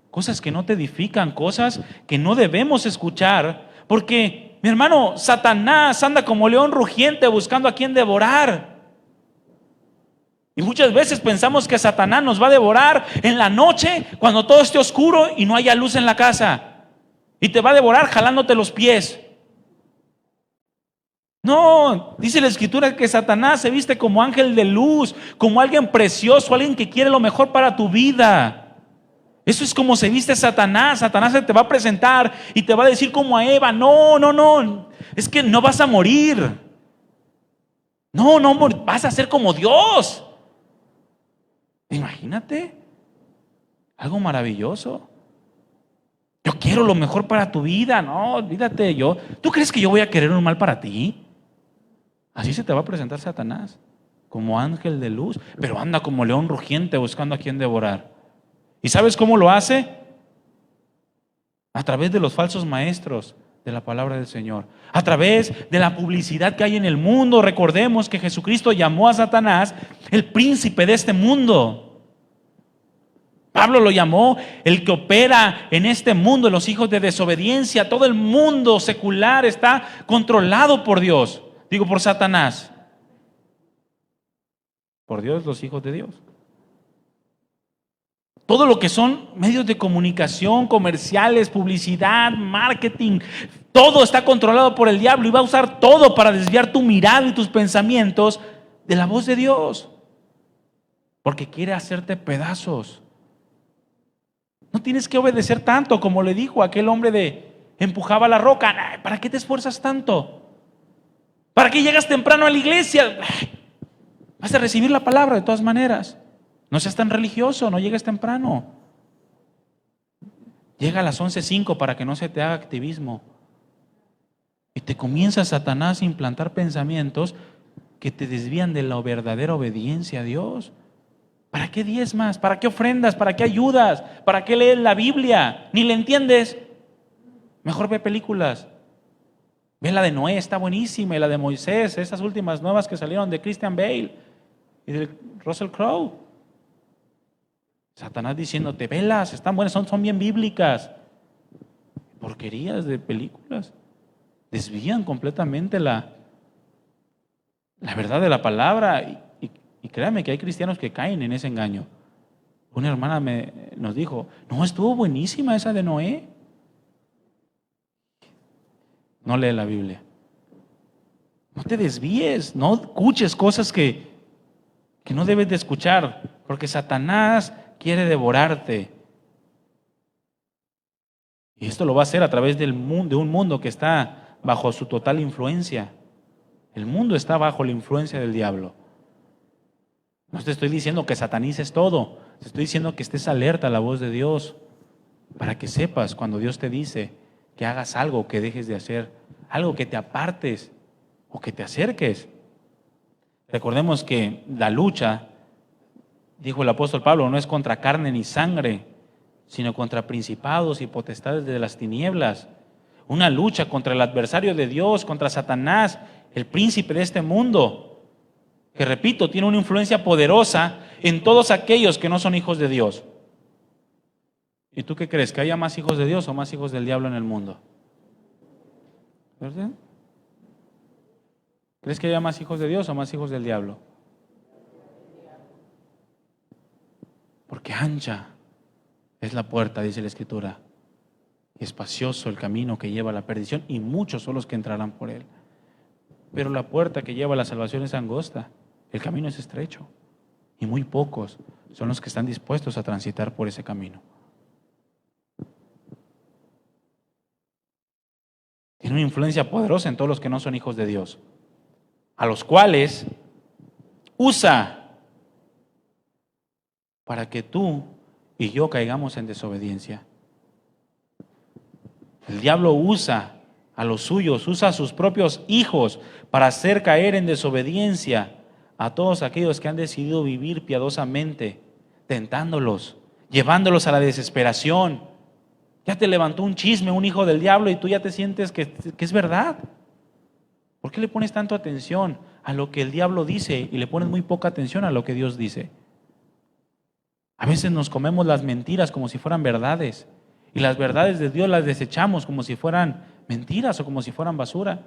cosas que no te edifican, cosas que no debemos escuchar, porque, mi hermano, Satanás anda como león rugiente buscando a quien devorar. Y muchas veces pensamos que Satanás nos va a devorar en la noche cuando todo esté oscuro y no haya luz en la casa, y te va a devorar jalándote los pies. No, dice la Escritura que Satanás se viste como ángel de luz, como alguien precioso, alguien que quiere lo mejor para tu vida. Eso es como se viste Satanás. Satanás se te va a presentar y te va a decir como a Eva: no, es que no vas a morir. No, vas a ser como Dios. Imagínate, algo maravilloso. Yo quiero lo mejor para tu vida. No, olvídate, ¿tú crees que yo voy a querer un mal para ti? Así se te va a presentar Satanás, como ángel de luz, pero anda como león rugiente buscando a quien devorar. ¿Y sabes cómo lo hace? A través de los falsos maestros de la palabra del Señor, a través de la publicidad que hay en el mundo. Recordemos que Jesucristo llamó a Satanás el príncipe de este mundo. Pablo lo llamó el que opera en este mundo, los hijos de desobediencia. Todo el mundo secular está controlado por Dios, por Satanás. Por Dios, los hijos de Dios. Todo lo que son medios de comunicación, comerciales, publicidad, marketing, todo está controlado por el diablo, y va a usar todo para desviar tu mirada y tus pensamientos de la voz de Dios, porque quiere hacerte pedazos. No tienes que obedecer tanto, como le dijo aquel hombre empujaba la roca. ¿Para qué te esfuerzas tanto? ¿Para qué llegas temprano a la iglesia? Vas a recibir la palabra de todas maneras. No seas tan religioso, no llegues temprano. Llega a las 11:05 para que no se te haga activismo. Y te comienza Satanás a implantar pensamientos que te desvían de la verdadera obediencia a Dios. ¿Para qué diezmas? ¿Para qué ofrendas? ¿Para qué ayudas? ¿Para qué lees la Biblia? ¿Ni le entiendes? Mejor ve películas. Ve la de Noé, está buenísima, y la de Moisés, esas últimas nuevas que salieron de Christian Bale y de Russell Crowe. Satanás diciéndote: velas, están buenas, son bien bíblicas. Porquerías de películas. Desvían completamente la verdad de la palabra. Y créame que hay cristianos que caen en ese engaño. Una hermana nos dijo: no, estuvo buenísima esa de Noé. No lee la Biblia. No te desvíes, no escuches cosas que no debes de escuchar, porque Satanás quiere devorarte. Y esto lo va a hacer a través de un mundo que está bajo su total influencia. El mundo está bajo la influencia del diablo. No te estoy diciendo que satanices todo, te estoy diciendo que estés alerta a la voz de Dios, para que sepas cuando Dios te dice que hagas algo, que dejes de hacer, algo, que te apartes o que te acerques. Recordemos que la lucha, dijo el apóstol Pablo, no es contra carne ni sangre, sino contra principados y potestades de las tinieblas. Una lucha contra el adversario de Dios, contra Satanás, el príncipe de este mundo, que, repito, tiene una influencia poderosa en todos aquellos que no son hijos de Dios. ¿Y tú qué crees? ¿Que haya más hijos de Dios o más hijos del diablo en el mundo? ¿Verdad? ¿Crees que haya más hijos de Dios o más hijos del diablo? Porque ancha es la puerta, dice la Escritura, y espacioso el camino que lleva a la perdición, y muchos son los que entrarán por él. Pero la puerta que lleva a la salvación es angosta, el camino es estrecho, y muy pocos son los que están dispuestos a transitar por ese camino. Tiene una influencia poderosa en todos los que no son hijos de Dios, a los cuales usa para que tú y yo caigamos en desobediencia. El diablo usa a los suyos, usa a sus propios hijos para hacer caer en desobediencia a todos aquellos que han decidido vivir piadosamente, tentándolos, llevándolos a la desesperación. Ya te levantó un chisme, un hijo del diablo, y tú ya te sientes que es verdad. ¿Por qué le pones tanto atención a lo que el diablo dice y le pones muy poca atención a lo que Dios dice? A veces nos comemos las mentiras como si fueran verdades, y las verdades de Dios las desechamos como si fueran mentiras o como si fueran basura.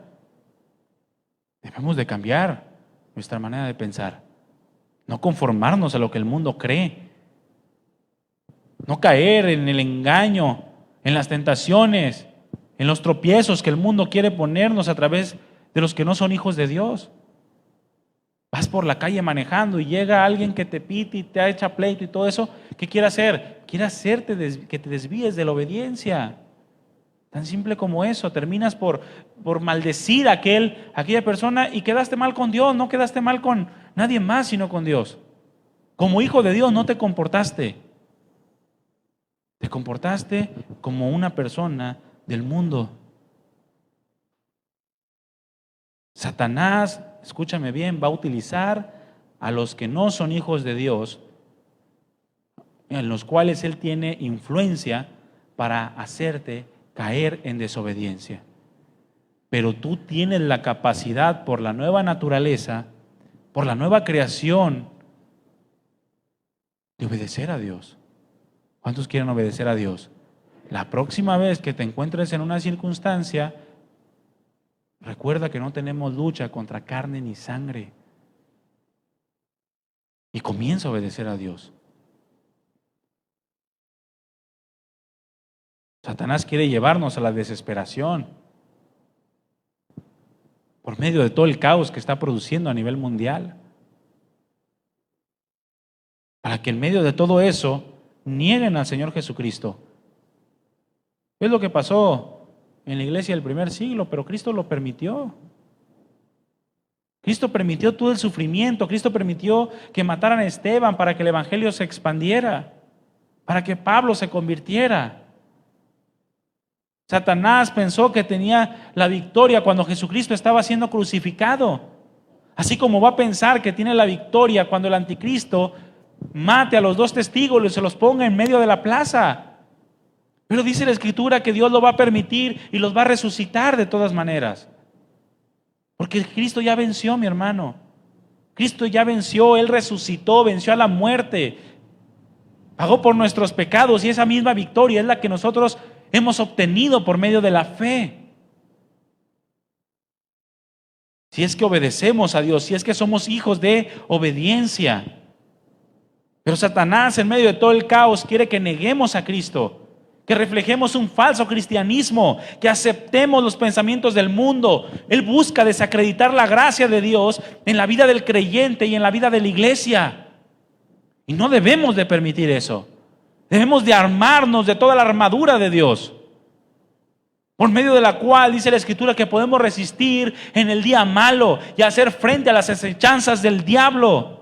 Debemos de cambiar nuestra manera de pensar, no conformarnos a lo que el mundo cree, no caer en el engaño, en las tentaciones, en los tropiezos que el mundo quiere ponernos a través de los que no son hijos de Dios. Vas por la calle manejando y llega alguien que te pite y te echa pleito y todo eso. ¿Qué quiere hacer? Quiere hacerte que te desvíes de la obediencia. Tan simple como eso. Terminas por maldecir a aquella persona y quedaste mal con Dios. No quedaste mal con nadie más sino con Dios. Como hijo de Dios no te comportaste. Te comportaste como una persona del mundo. Satanás, escúchame bien, va a utilizar a los que no son hijos de Dios, en los cuales él tiene influencia para hacerte caer en desobediencia. Pero tú tienes la capacidad por la nueva naturaleza, por la nueva creación, de obedecer a Dios. ¿Cuántos quieren obedecer a Dios? La próxima vez que te encuentres en una circunstancia, recuerda que no tenemos lucha contra carne ni sangre. Y comienza a obedecer a Dios. Satanás quiere llevarnos a la desesperación por medio de todo el caos que está produciendo a nivel mundial. Para que en medio de todo eso nieguen al Señor Jesucristo. Es lo que pasó en la iglesia del primer siglo, pero Cristo lo permitió. Cristo permitió todo el sufrimiento, Cristo permitió que mataran a Esteban para que el evangelio se expandiera, para que Pablo se convirtiera. Satanás pensó que tenía la victoria cuando Jesucristo estaba siendo crucificado, así como va a pensar que tiene la victoria cuando el anticristo mate a los 2 testigos y se los ponga en medio de la plaza. Pero dice la Escritura que Dios lo va a permitir y los va a resucitar de todas maneras. Porque Cristo ya venció, mi hermano. Cristo ya venció, Él resucitó, venció a la muerte. Pagó por nuestros pecados y esa misma victoria es la que nosotros hemos obtenido por medio de la fe. Si es que obedecemos a Dios, si es que somos hijos de obediencia. Pero Satanás, en medio de todo el caos, quiere que neguemos a Cristo, que reflejemos un falso cristianismo, que aceptemos los pensamientos del mundo. Él busca desacreditar la gracia de Dios en la vida del creyente y en la vida de la iglesia. Y no debemos de permitir eso. Debemos de armarnos de toda la armadura de Dios, por medio de la cual dice la Escritura que podemos resistir en el día malo y hacer frente a las acechanzas del diablo.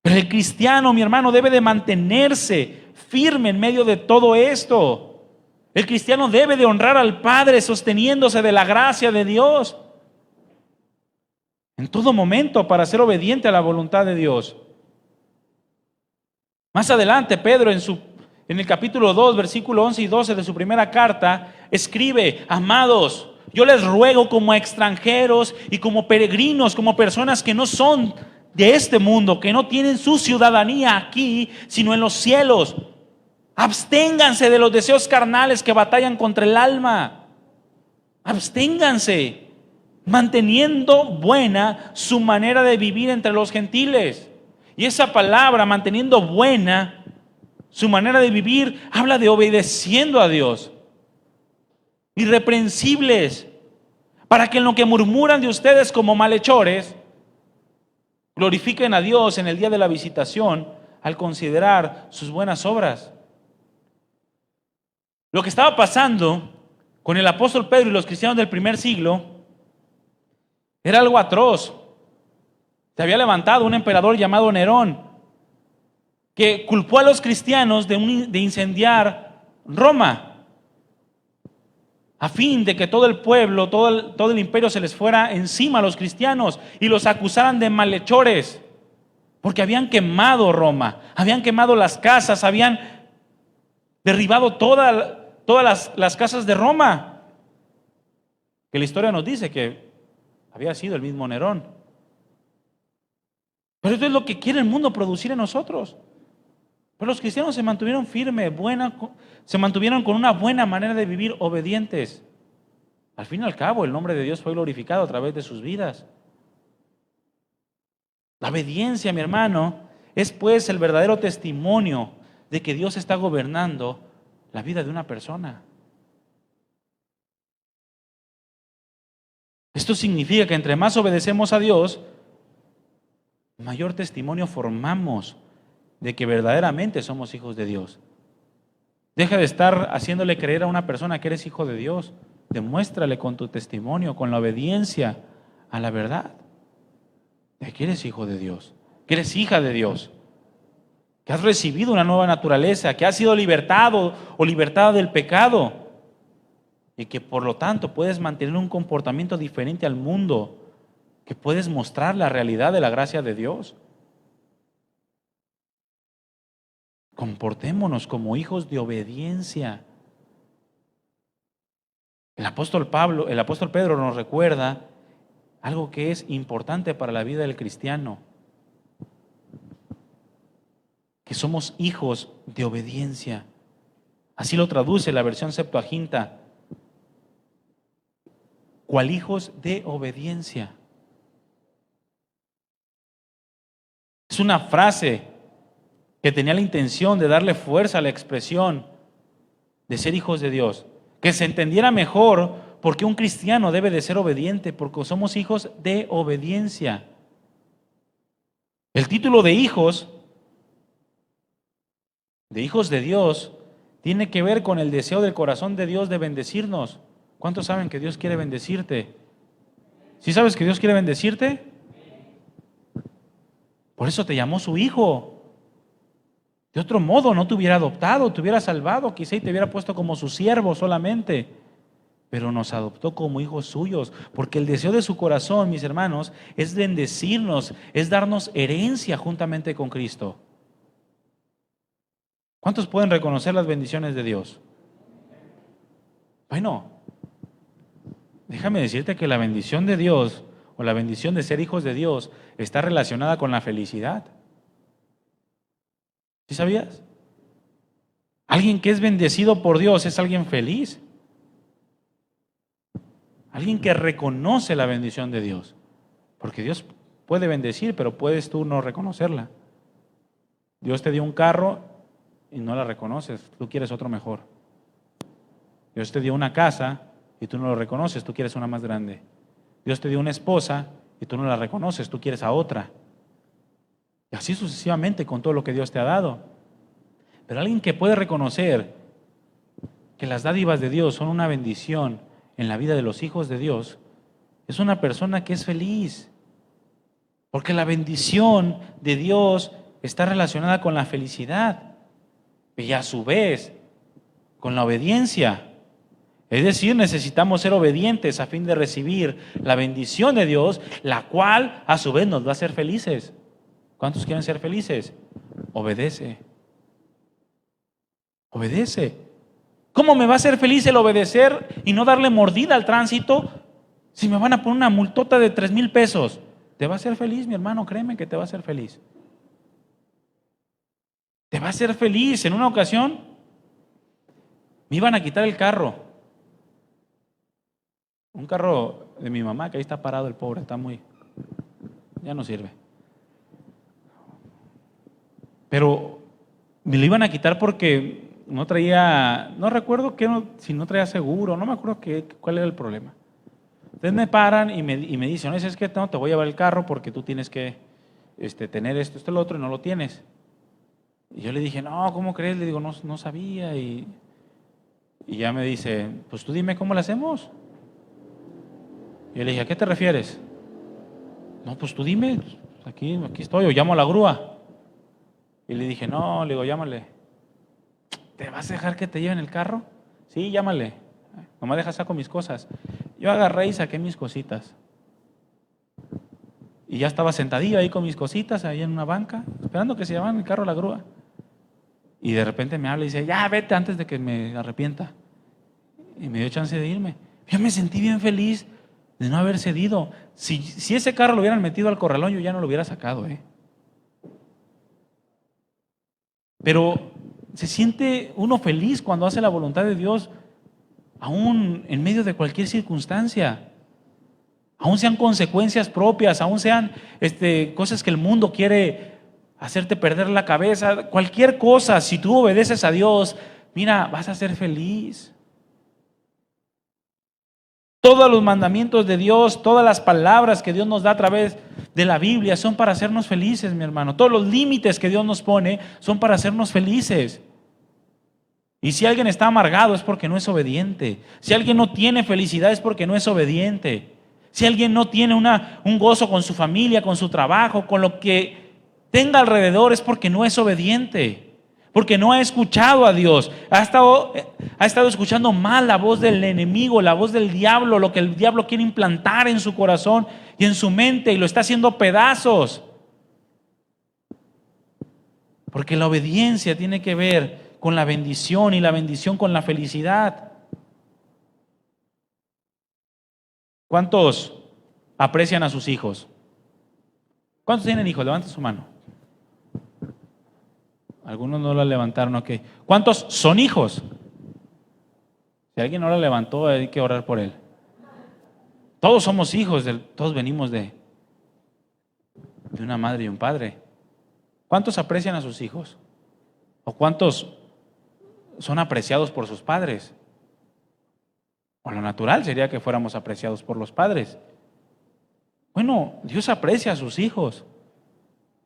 Pero el cristiano, mi hermano, debe de mantenerse firme en medio de todo esto. El cristiano debe de honrar al Padre sosteniéndose de la gracia de Dios en todo momento para ser obediente a la voluntad de Dios. Más adelante, Pedro en el capítulo 2, versículo 11 y 12 de su primera carta, escribe: amados, yo les ruego como extranjeros y como peregrinos, como personas que no son de este mundo, que no tienen su ciudadanía aquí, sino en los cielos. Absténganse de los deseos carnales que batallan contra el alma. Absténganse, manteniendo buena su manera de vivir entre los gentiles. Y esa palabra, manteniendo buena su manera de vivir, habla de obedeciendo a Dios. Irreprensibles, para que en lo que murmuran de ustedes como malhechores, glorifiquen a Dios en el día de la visitación al considerar sus buenas obras. Lo que estaba pasando con el apóstol Pedro y los cristianos del primer siglo era algo atroz. Se había levantado un emperador llamado Nerón, que culpó a los cristianos de incendiar Roma, a fin de que todo el pueblo, todo el imperio se les fuera encima a los cristianos y los acusaran de malhechores, porque habían quemado Roma, habían quemado las casas, habían derribado todas las casas de Roma, que la historia nos dice que había sido el mismo Nerón. Pero esto es lo que quiere el mundo producir en nosotros. Pero los cristianos se mantuvieron firmes, se mantuvieron con una buena manera de vivir, obedientes. Al fin y al cabo, el nombre de Dios fue glorificado a través de sus vidas. La obediencia, mi hermano, es pues el verdadero testimonio de que Dios está gobernando la vida de una persona. Esto significa que entre más obedecemos a Dios, mayor testimonio formamos de que verdaderamente somos hijos de Dios. Deja de estar haciéndole creer a una persona que eres hijo de Dios. Demuéstrale con tu testimonio, con la obediencia a la verdad, de que eres hijo de Dios, que eres hija de Dios, que has recibido una nueva naturaleza, que has sido libertado o libertada del pecado y que por lo tanto puedes mantener un comportamiento diferente al mundo, que puedes mostrar la realidad de la gracia de Dios. Comportémonos como hijos de obediencia. El apóstol Pedro nos recuerda algo que es importante para la vida del cristiano, que somos hijos de obediencia. Así lo traduce la versión Septuaginta, cual hijos de obediencia. Es una frase que tenía la intención de darle fuerza a la expresión de ser hijos de Dios, que se entendiera mejor por qué un cristiano debe de ser obediente, porque somos hijos de obediencia. El título de hijos de Dios, tiene que ver con el deseo del corazón de Dios de bendecirnos. ¿Cuántos saben que Dios quiere bendecirte? ¿Sí sabes que Dios quiere bendecirte? Por eso te llamó su hijo. De otro modo no te hubiera adoptado, te hubiera salvado, quizá y te hubiera puesto como su siervo solamente. Pero nos adoptó como hijos suyos, porque el deseo de su corazón, mis hermanos, es bendecirnos, es darnos herencia juntamente con Cristo. ¿Cuántos pueden reconocer las bendiciones de Dios? Bueno, déjame decirte que la bendición de Dios o la bendición de ser hijos de Dios está relacionada con la felicidad. ¿Sí sabías? Alguien que es bendecido por Dios es alguien feliz. Alguien que reconoce la bendición de Dios. Porque Dios puede bendecir, pero puedes tú no reconocerla. Dios te dio un carro y no la reconoces, tú quieres otro mejor. Dios te dio una casa y tú no lo reconoces, tú quieres una más grande. Dios te dio una esposa y tú no la reconoces, tú quieres a otra. Y así sucesivamente con todo lo que Dios te ha dado. Pero alguien que puede reconocer que las dádivas de Dios son una bendición en la vida de los hijos de Dios, es una persona que es feliz. Porque la bendición de Dios está relacionada con la felicidad y a su vez con la obediencia. Es decir, necesitamos ser obedientes a fin de recibir la bendición de Dios, la cual a su vez nos va a hacer felices. ¿Cuántos quieren ser felices? Obedece. Obedece. ¿Cómo me va a hacer feliz el obedecer y no darle mordida al tránsito si me van a poner una multota de 3,000 pesos? Te va a hacer feliz, mi hermano, créeme que te va a hacer feliz. Te va a hacer feliz. En una ocasión me iban a quitar el carro. Un carro de mi mamá, que ahí está parado el pobre, ya no sirve. Pero me lo iban a quitar porque no traía, no recuerdo si no traía seguro, no me acuerdo cuál era el problema. Entonces me paran y me dicen, no, es que no, te voy a llevar el carro porque tú tienes que tener esto, lo otro, y no lo tienes. Y yo le dije, no, ¿cómo crees? Le digo, no sabía. Y ya me dice, pues tú dime cómo lo hacemos. Y yo le dije, ¿a qué te refieres? No, pues tú dime, aquí estoy, o llamo a la grúa. Y le dije, no, le digo, llámale. ¿Te vas a dejar que te lleven el carro? Sí, llámale. Nomás deja saco mis cosas. Yo agarré y saqué mis cositas. Y ya estaba sentadillo ahí con mis cositas, ahí en una banca, esperando que se llevaran el carro a la grúa. Y de repente me habla y dice, ya vete antes de que me arrepienta. Y me dio chance de irme. Yo me sentí bien feliz de no haber cedido. Si ese carro lo hubieran metido al corralón, yo ya no lo hubiera sacado. Pero se siente uno feliz cuando hace la voluntad de Dios, aún en medio de cualquier circunstancia. Aún sean consecuencias propias, aún sean cosas que el mundo quiere hacerte perder la cabeza. Cualquier cosa, si tú obedeces a Dios, mira, vas a ser feliz. Todos los mandamientos de Dios, todas las palabras que Dios nos da a través de la Biblia son para hacernos felices, mi hermano. Todos los límites que Dios nos pone son para hacernos felices. Y si alguien está amargado es porque no es obediente. Si alguien no tiene felicidad es porque no es obediente. Si alguien no tiene un gozo con su familia, con su trabajo, con lo que tenga alrededor, es porque no es obediente. Porque no ha escuchado a Dios. Ha estado escuchando mal la voz del enemigo, la voz del diablo, lo que el diablo quiere implantar en su corazón y en su mente, y lo está haciendo pedazos. Porque la obediencia tiene que ver con la bendición, y la bendición con la felicidad. ¿Cuántos aprecian a sus hijos? ¿Cuántos tienen hijos? Levanten su mano. Algunos no la levantaron, ok. ¿Cuántos son hijos? Si alguien no la levantó, hay que orar por él. Todos somos hijos, todos venimos de una madre y un padre. ¿Cuántos aprecian a sus hijos? ¿O cuántos son apreciados por sus padres? O lo natural sería que fuéramos apreciados por los padres. Bueno, Dios aprecia a sus hijos.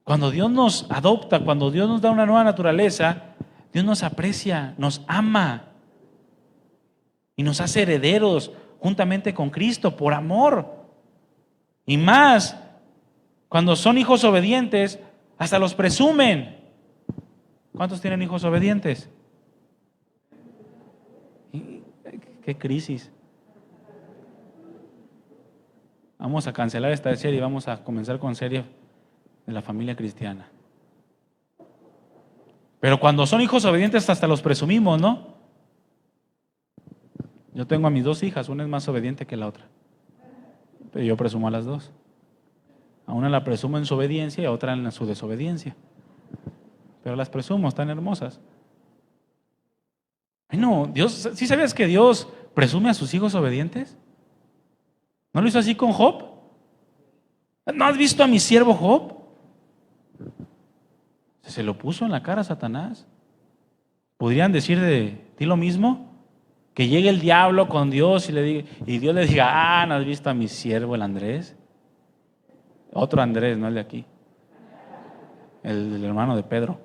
Cuando Dios nos adopta, cuando Dios nos da una nueva naturaleza, Dios nos aprecia, nos ama y nos hace herederos juntamente con Cristo por amor. Y más, cuando son hijos obedientes, hasta los presumen. ¿Cuántos tienen hijos obedientes? ¡Qué crisis! Vamos a cancelar esta serie y vamos a comenzar con serie de la familia cristiana. Pero cuando son hijos obedientes hasta los presumimos, ¿no? Yo tengo a mis dos hijas, una es más obediente que la otra, pero yo presumo a las dos. A una la presumo en su obediencia y a otra en su desobediencia, pero las presumo, están hermosas. Bueno, Dios, ¿sí sabías que Dios presume a sus hijos obedientes? ¿No lo hizo así con Job? ¿No has visto a mi siervo Job? Se lo puso en la cara a Satanás. ¿Podrían decir de ti lo mismo? Que llegue el diablo con Dios y Dios le diga, ¿no has visto a mi siervo el Andrés? Otro Andrés, no el de aquí. El hermano de Pedro.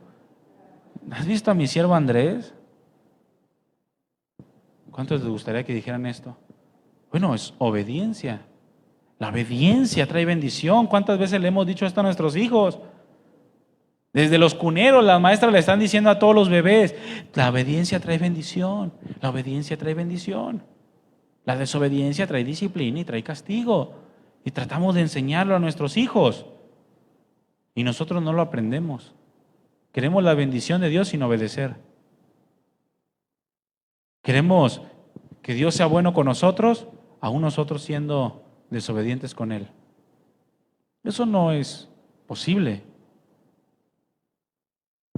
¿Has visto a mi siervo Andrés? ¿Cuántos les gustaría que dijeran esto? Bueno, es obediencia. La obediencia trae bendición. ¿Cuántas veces le hemos dicho esto a nuestros hijos? Desde los cuneros, las maestras le están diciendo a todos los bebés, la obediencia trae bendición, la obediencia trae bendición. La desobediencia trae disciplina y trae castigo. Y tratamos de enseñarlo a nuestros hijos. Y nosotros no lo aprendemos. Queremos la bendición de Dios sin obedecer. Queremos que Dios sea bueno con nosotros, aún nosotros siendo desobedientes con Él. Eso no es posible.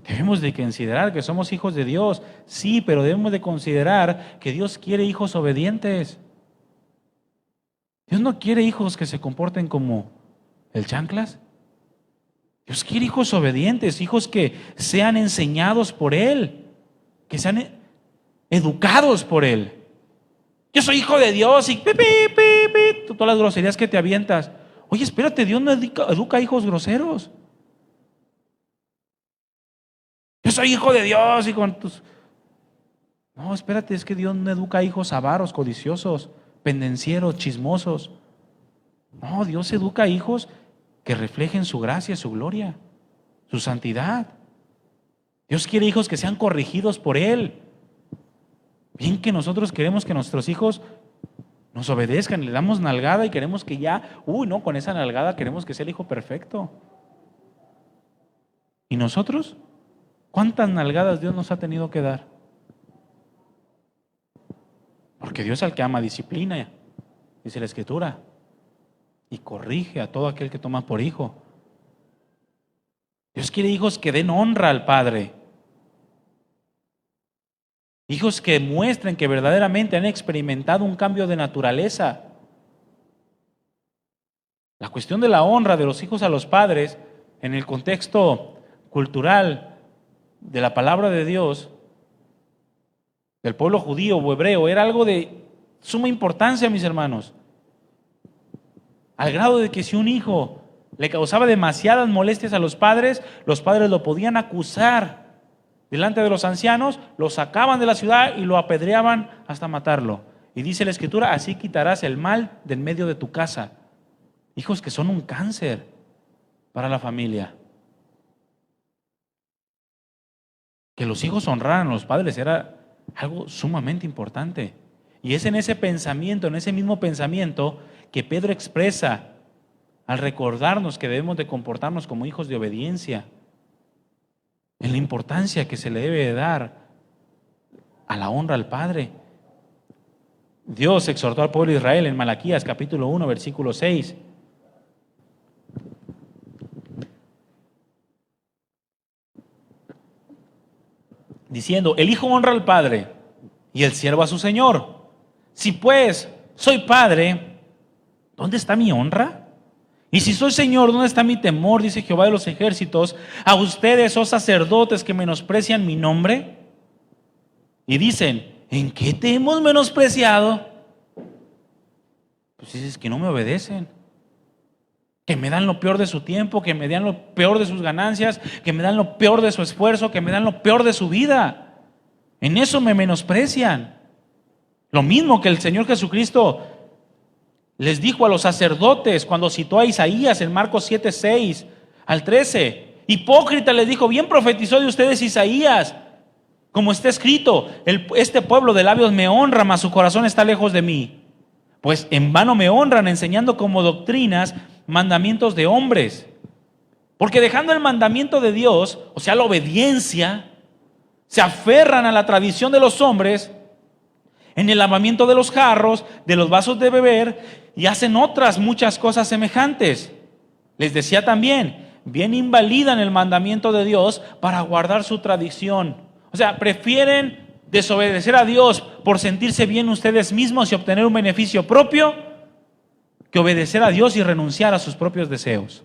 Debemos de considerar que somos hijos de Dios, sí, pero debemos de considerar que Dios quiere hijos obedientes. Dios no quiere hijos que se comporten como el chanclas. Dios quiere hijos obedientes, hijos que sean enseñados por Él, que sean educados por Él. Yo soy hijo de Dios y todas las groserías que te avientas. Oye, espérate, Dios no educa hijos groseros. Yo soy hijo de Dios y con tus... No, espérate, es que Dios no educa hijos avaros, codiciosos, pendencieros, chismosos. No, Dios educa hijos que reflejen su gracia, su gloria, su santidad. Dios quiere hijos que sean corregidos por Él. Bien que nosotros queremos que nuestros hijos nos obedezcan, le damos nalgada y queremos que ya, no, con esa nalgada queremos que sea el hijo perfecto. ¿Y nosotros? ¿Cuántas nalgadas Dios nos ha tenido que dar? Porque Dios al que ama disciplina, dice la Escritura, y corrige a todo aquel que toma por hijo. Dios quiere hijos que den honra al Padre. Hijos que muestren que verdaderamente han experimentado un cambio de naturaleza. La cuestión de la honra de los hijos a los padres, en el contexto cultural de la palabra de Dios, del pueblo judío o hebreo, era algo de suma importancia, mis hermanos. Al grado de que si un hijo le causaba demasiadas molestias a los padres lo podían acusar delante de los ancianos, lo sacaban de la ciudad y lo apedreaban hasta matarlo. Y dice la Escritura, así quitarás el mal del medio de tu casa. Hijos que son un cáncer para la familia. Que los hijos honraran a los padres era algo sumamente importante. Y es en ese pensamiento, en ese mismo pensamiento, que Pedro expresa al recordarnos que debemos de comportarnos como hijos de obediencia, en la importancia que se le debe dar a la honra al Padre. Dios exhortó al pueblo de Israel en Malaquías capítulo 1, versículo 6. Diciendo, el hijo honra al padre y el siervo a su señor. Si pues soy padre, ¿dónde está mi honra? Y si soy señor, ¿dónde está mi temor? Dice Jehová de los ejércitos. A ustedes, oh sacerdotes, que menosprecian mi nombre. Y dicen, ¿en qué te hemos menospreciado? Pues dices que no me obedecen, que me dan lo peor de su tiempo, que me dan lo peor de sus ganancias, que me dan lo peor de su esfuerzo, que me dan lo peor de su vida. En eso me menosprecian. Lo mismo que el Señor Jesucristo les dijo a los sacerdotes cuando citó a Isaías en Marcos 7, 6 al 13. Hipócrita, les dijo, bien profetizó de ustedes Isaías, como está escrito, este pueblo de labios me honra, mas su corazón está lejos de mí. Pues en vano me honran, enseñando como doctrinas mandamientos de hombres. Porque dejando el mandamiento de Dios, o sea, la obediencia, se aferran a la tradición de los hombres en el lavamiento de los jarros, de los vasos de beber, y hacen otras muchas cosas semejantes. Les decía también, bien invalidan el mandamiento de Dios para guardar su tradición. O sea, prefieren desobedecer a Dios por sentirse bien ustedes mismos y obtener un beneficio propio, que obedecer a Dios y renunciar a sus propios deseos.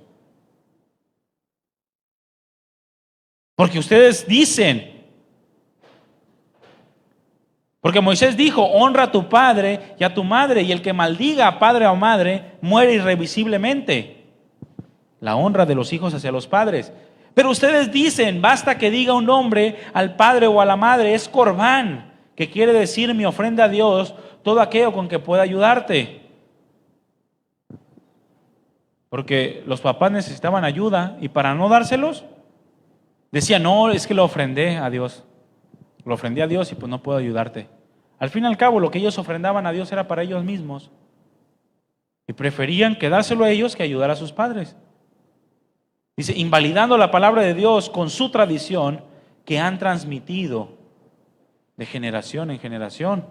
Porque ustedes dicen, porque Moisés dijo, honra a tu padre y a tu madre, y el que maldiga a padre o madre muere irrevisiblemente. La honra de los hijos hacia los padres. Pero ustedes dicen, basta que diga un hombre al padre o a la madre, es corbán, que quiere decir mi ofrenda a Dios, todo aquello con que pueda ayudarte. Porque los papás necesitaban ayuda y para no dárselos, decían, no, es que lo ofrendé a Dios. Lo ofrendí a Dios y pues no puedo ayudarte. Al fin y al cabo, lo que ellos ofrendaban a Dios era para ellos mismos. Y preferían quedárselo a ellos que ayudar a sus padres. Dice, invalidando la palabra de Dios con su tradición que han transmitido de generación en generación.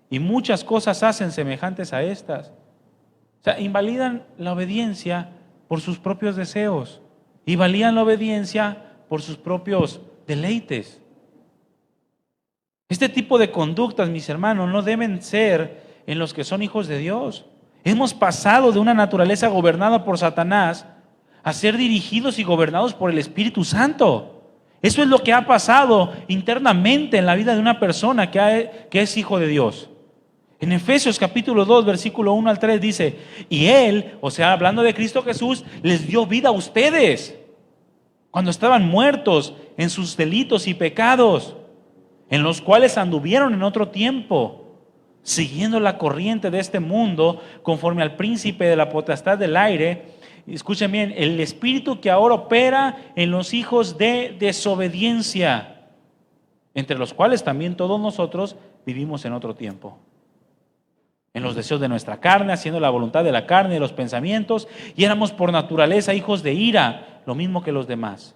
Y muchas cosas hacen semejantes a estas. O sea, invalidan la obediencia por sus propios deseos. Invalidan la obediencia por sus propios deleites. Este tipo de conductas, mis hermanos, no deben ser en los que son hijos de Dios. Hemos pasado de una naturaleza gobernada por Satanás a ser dirigidos y gobernados por el Espíritu Santo. Eso es lo que ha pasado internamente en la vida de una persona que es hijo de Dios. En Efesios capítulo 2, versículo 1 al 3 dice, y Él, o sea, hablando de Cristo Jesús, les dio vida a ustedes cuando estaban muertos en sus delitos y pecados, en los cuales anduvieron en otro tiempo, siguiendo la corriente de este mundo, conforme al príncipe de la potestad del aire, escuchen bien, el espíritu que ahora opera en los hijos de desobediencia, entre los cuales también todos nosotros vivimos en otro tiempo. En los deseos de nuestra carne, haciendo la voluntad de la carne, de los pensamientos, y éramos por naturaleza hijos de ira, lo mismo que los demás.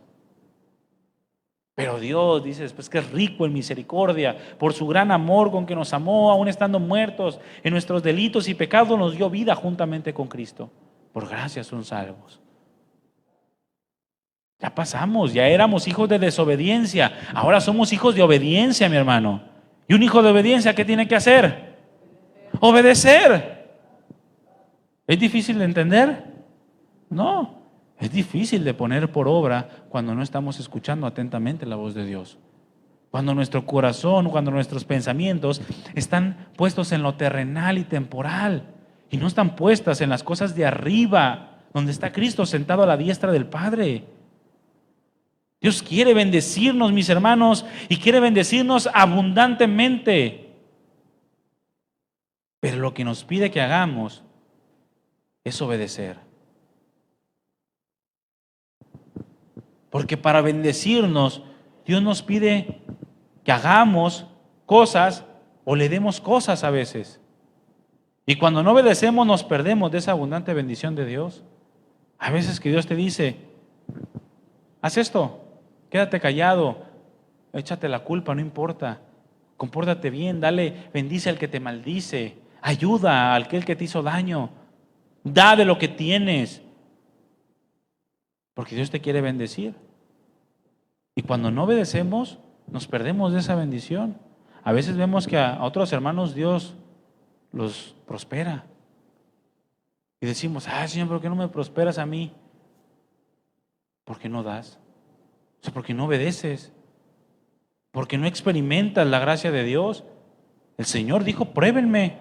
Pero Dios, dice después, que es rico en misericordia, por su gran amor con que nos amó, aún estando muertos en nuestros delitos y pecados, nos dio vida juntamente con Cristo. Por gracia son salvos. Ya pasamos, ya éramos hijos de desobediencia, ahora somos hijos de obediencia, mi hermano. ¿Y un hijo de obediencia qué tiene que hacer? Obedecer. ¿Es difícil de entender? No, es difícil de poner por obra cuando no estamos escuchando atentamente la voz de Dios. Cuando nuestro corazón, cuando nuestros pensamientos están puestos en lo terrenal y temporal y no están puestas en las cosas de arriba, donde está Cristo sentado a la diestra del Padre. Dios quiere bendecirnos, mis hermanos, y quiere bendecirnos abundantemente. Pero lo que nos pide que hagamos es obedecer. Porque para bendecirnos, Dios nos pide que hagamos cosas o le demos cosas a veces. Y cuando no obedecemos, nos perdemos de esa abundante bendición de Dios. A veces que Dios te dice, haz esto, quédate callado, échate la culpa, no importa. Compórtate bien, dale, bendice al que te maldice, ayuda al que te hizo daño, da de lo que tienes. Porque Dios te quiere bendecir. Y cuando no obedecemos, nos perdemos de esa bendición. A veces vemos que a otros hermanos Dios los prospera. Y decimos, Señor, ¿por qué no me prosperas a mí? ¿Por qué no das? O sea, ¿por qué no obedeces? ¿Por qué no experimentas la gracia de Dios? El Señor dijo, pruébenme.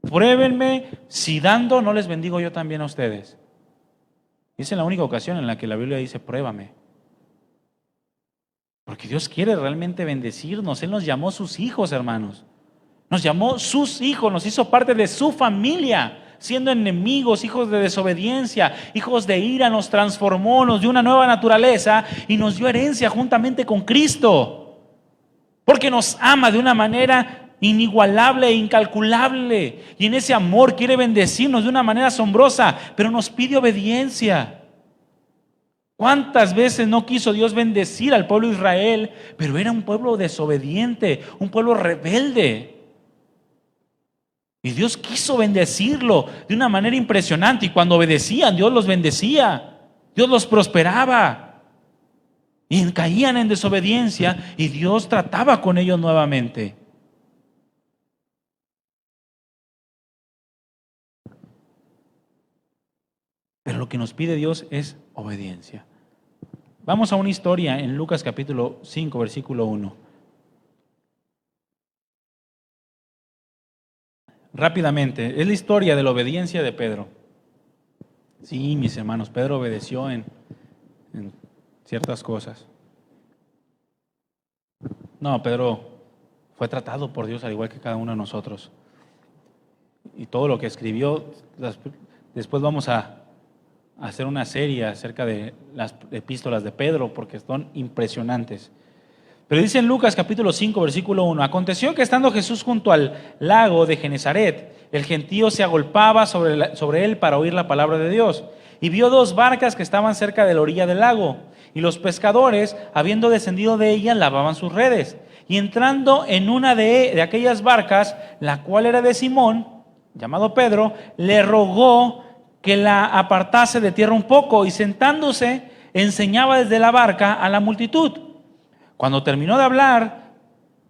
Pruébenme si dando no les bendigo yo también a ustedes. Y esa es la única ocasión en la que la Biblia dice, pruébame. Porque Dios quiere realmente bendecirnos. Él nos llamó sus hijos, hermanos. Nos llamó sus hijos, nos hizo parte de su familia. Siendo enemigos, hijos de desobediencia, hijos de ira, nos transformó, nos dio una nueva naturaleza y nos dio herencia juntamente con Cristo. Porque nos ama de una manera inigualable e incalculable. Y en ese amor quiere bendecirnos de una manera asombrosa, pero nos pide obediencia. ¿Cuántas veces no quiso Dios bendecir al pueblo de Israel? Pero era un pueblo desobediente, un pueblo rebelde. Y Dios quiso bendecirlo de una manera impresionante. Y cuando obedecían, Dios los bendecía. Dios los prosperaba. Y caían en desobediencia y Dios trataba con ellos nuevamente. Pero lo que nos pide Dios es obediencia. Vamos a una historia en Lucas capítulo 5, versículo 1. Rápidamente, es la historia de la obediencia de Pedro. Sí, mis hermanos, Pedro obedeció en ciertas cosas. No, Pedro fue tratado por Dios al igual que cada uno de nosotros. Y todo lo que escribió, después vamos a hacer una serie acerca de las epístolas de Pedro, porque son impresionantes. Pero dice en Lucas capítulo 5, versículo 1, aconteció que estando Jesús junto al lago de Genezaret, el gentío se agolpaba sobre él para oír la palabra de Dios. Y vio dos barcas que estaban cerca de la orilla del lago, y los pescadores, habiendo descendido de ellas, lavaban sus redes. Y entrando en una de aquellas barcas, la cual era de Simón, llamado Pedro, le rogó que la apartase de tierra un poco, y sentándose, enseñaba desde la barca a la multitud. Cuando terminó de hablar,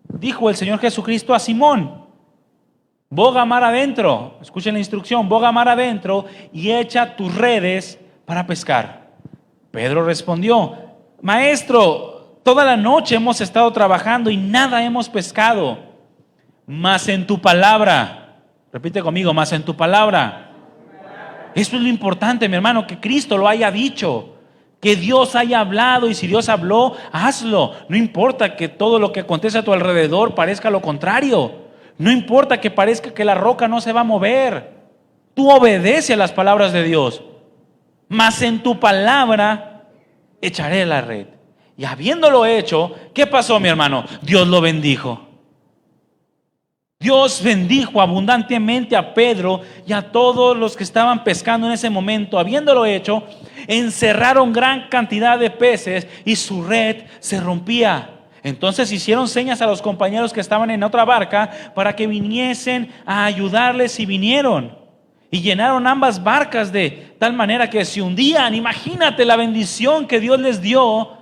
dijo el Señor Jesucristo a Simón, boga mar adentro, escuchen la instrucción, boga mar adentro y echa tus redes para pescar. Pedro respondió, Maestro, toda la noche hemos estado trabajando y nada hemos pescado, mas en tu palabra, repite conmigo, mas en tu palabra. Eso es lo importante, mi hermano, que Cristo lo haya dicho. Que Dios haya hablado, y si Dios habló, hazlo. No importa que todo lo que acontece a tu alrededor parezca lo contrario. No importa que parezca que la roca no se va a mover. Tú obedece a las palabras de Dios. mas en tu palabra echaré la red. Y habiéndolo hecho, ¿qué pasó, mi hermano? Dios lo bendijo. Dios bendijo abundantemente a Pedro y a todos los que estaban pescando en ese momento. Habiéndolo hecho, encerraron gran cantidad de peces y su red se rompía. Entonces hicieron señas a los compañeros que estaban en otra barca para que viniesen a ayudarles, y vinieron. Y llenaron ambas barcas de tal manera que se hundían. Imagínate la bendición que Dios les dio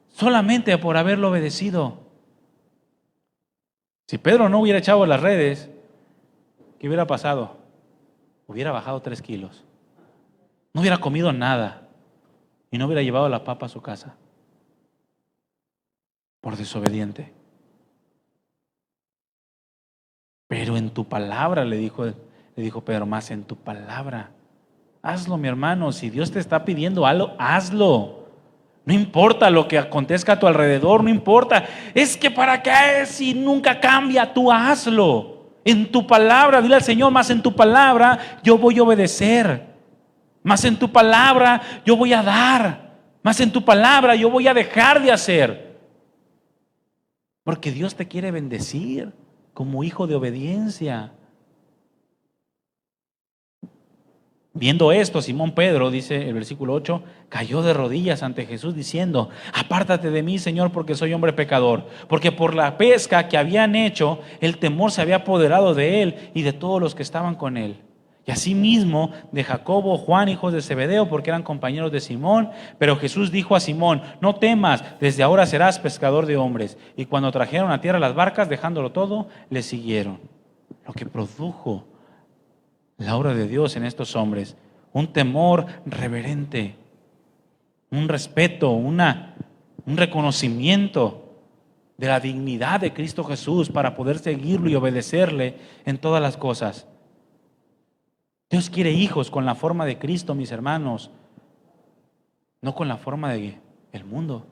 solamente por haberlo obedecido. Si Pedro no hubiera echado las redes, ¿qué hubiera pasado? Hubiera bajado 3 kilos. No hubiera comido nada y no hubiera llevado la papa a su casa. Por desobediente. Pero en tu palabra, le dijo Pedro, más en tu palabra. Hazlo, mi hermano. Si Dios te está pidiendo algo, hazlo. No importa lo que acontezca a tu alrededor, no importa. Es que para qué si nunca cambia, tú hazlo. En tu palabra, dile al Señor, más en tu palabra yo voy a obedecer. Más en tu palabra yo voy a dar. Más en tu palabra yo voy a dejar de hacer. Porque Dios te quiere bendecir como hijo de obediencia. Viendo esto, Simón Pedro, dice el versículo 8, cayó de rodillas ante Jesús diciendo: apártate de mí, Señor, porque soy hombre pecador. Porque por la pesca que habían hecho, el temor se había apoderado de él y de todos los que estaban con él. Y asimismo de Jacobo, Juan, hijos de Zebedeo, porque eran compañeros de Simón. Pero Jesús dijo a Simón: no temas, desde ahora serás pescador de hombres. Y cuando trajeron a tierra las barcas, dejándolo todo, le siguieron. Lo que produjo la obra de Dios en estos hombres: un temor reverente, un respeto, un reconocimiento de la dignidad de Cristo Jesús para poder seguirlo y obedecerle en todas las cosas. Dios quiere hijos con la forma de Cristo, mis hermanos, no con la forma del mundo.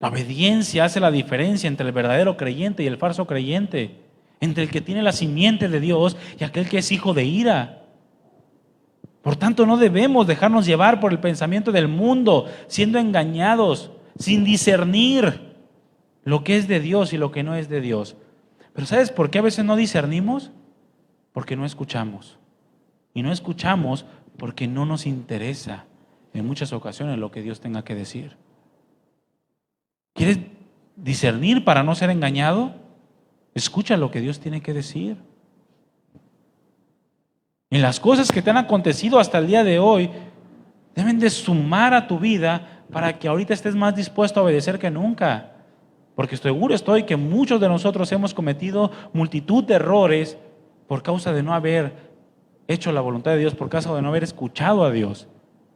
La obediencia hace la diferencia entre el verdadero creyente y el falso creyente, entre el que tiene la simiente de Dios y aquel que es hijo de ira. Por tanto, no debemos dejarnos llevar por el pensamiento del mundo, siendo engañados, sin discernir lo que es de Dios y lo que no es de Dios. Pero ¿sabes por qué a veces no discernimos? Porque no escuchamos. Y no escuchamos porque no nos interesa en muchas ocasiones lo que Dios tenga que decir. ¿Quieres discernir para no ser engañado? Escucha lo que Dios tiene que decir. Y las cosas que te han acontecido hasta el día de hoy deben de sumar a tu vida para que ahorita estés más dispuesto a obedecer que nunca. Porque seguro estoy que muchos de nosotros hemos cometido multitud de errores por causa de no haber hecho la voluntad de Dios, por causa de no haber escuchado a Dios,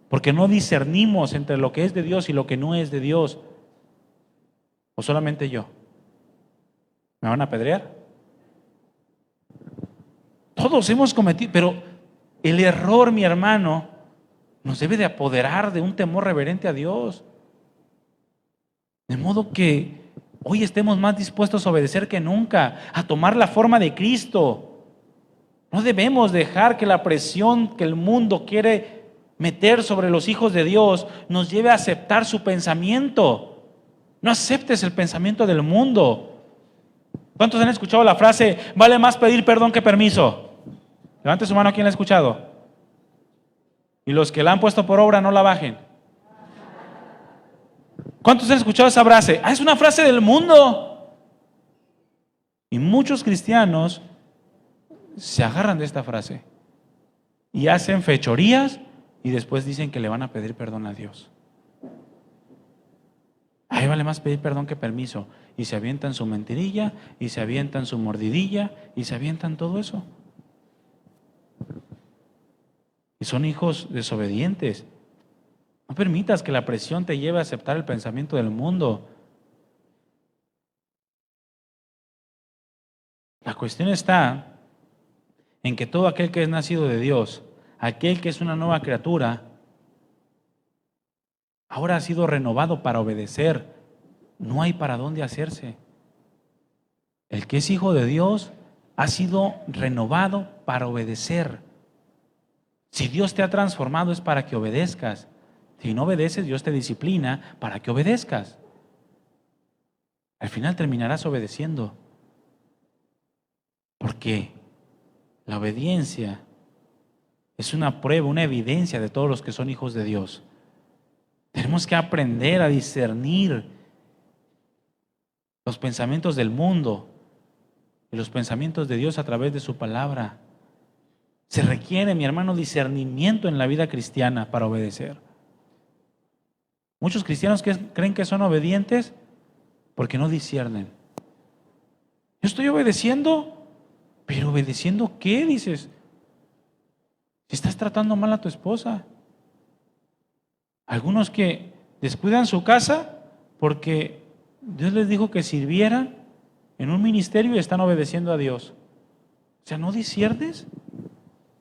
porque no discernimos entre lo que es de Dios y lo que no es de Dios. ¿O solamente yo? ¿Me van a apedrear? Todos hemos cometido, pero el error, mi hermano, nos debe de apoderar de un temor reverente a Dios. De modo que hoy estemos más dispuestos a obedecer que nunca, a tomar la forma de Cristo. No debemos dejar que la presión que el mundo quiere meter sobre los hijos de Dios nos lleve a aceptar su pensamiento. No aceptes el pensamiento del mundo. ¿Cuántos han escuchado la frase: vale más pedir perdón que permiso? Levante su mano, ¿quién la ha escuchado? Y los que la han puesto por obra, no la bajen. ¿Cuántos han escuchado esa frase? Es una frase del mundo. Y muchos cristianos se agarran de esta frase y hacen fechorías y después dicen que le van a pedir perdón a Dios. Ahí vale más pedir perdón que permiso. Y se avientan su mentirilla, y se avientan su mordidilla, y se avientan todo eso. Y son hijos desobedientes. No permitas que la presión te lleve a aceptar el pensamiento del mundo. La cuestión está en que todo aquel que es nacido de Dios, aquel que es una nueva criatura, ahora ha sido renovado para obedecer. No hay para dónde hacerse. El que es hijo de Dios ha sido renovado para obedecer. Si Dios te ha transformado es para que obedezcas. Si no obedeces, Dios te disciplina para que obedezcas. Al final terminarás obedeciendo. Porque la obediencia es una prueba, una evidencia de todos los que son hijos de Dios. Tenemos que aprender a discernir los pensamientos del mundo y los pensamientos de Dios a través de su palabra. Se requiere, mi hermano, discernimiento en la vida cristiana para obedecer. Muchos cristianos creen que son obedientes porque no disciernen. Yo estoy obedeciendo, pero ¿obedeciendo qué? Dices, si estás tratando mal a tu esposa. Algunos que descuidan su casa porque Dios les dijo que sirvieran en un ministerio y están obedeciendo a Dios. O sea, ¿no disciernes?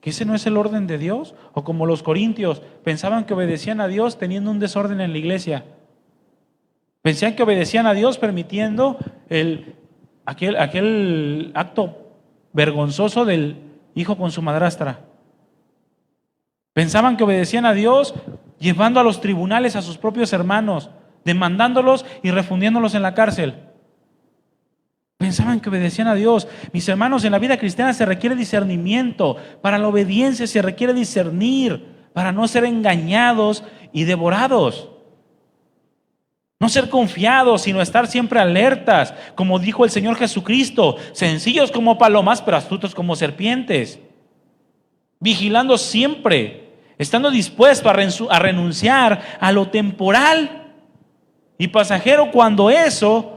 ¿Que ese no es el orden de Dios? O como los corintios, pensaban que obedecían a Dios teniendo un desorden en la iglesia. Pensaban que obedecían a Dios permitiendo aquel acto vergonzoso del hijo con su madrastra. Pensaban que obedecían a Dios llevando a los tribunales a sus propios hermanos, demandándolos y refundiéndolos en la cárcel. Pensaban que obedecían a Dios. Mis hermanos, en la vida cristiana se requiere discernimiento. Para la obediencia se requiere discernir para no ser engañados y devorados. No ser confiados, sino estar siempre alertas, como dijo el Señor Jesucristo, sencillos como palomas, pero astutos como serpientes. Vigilando siempre, estando dispuesto a renunciar a lo temporal y pasajero cuando eso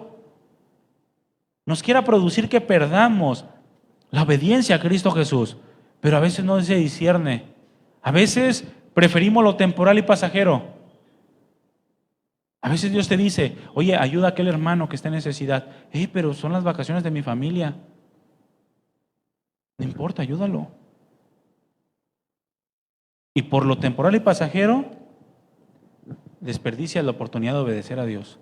nos quiera producir que perdamos la obediencia a Cristo Jesús. Pero a veces no se discierne. A veces preferimos lo temporal y pasajero. A veces Dios te dice, oye, ayuda a aquel hermano que está en necesidad. Pero son las vacaciones de mi familia. No importa, ayúdalo. Y por lo temporal y pasajero, desperdicias la oportunidad de obedecer a Dios.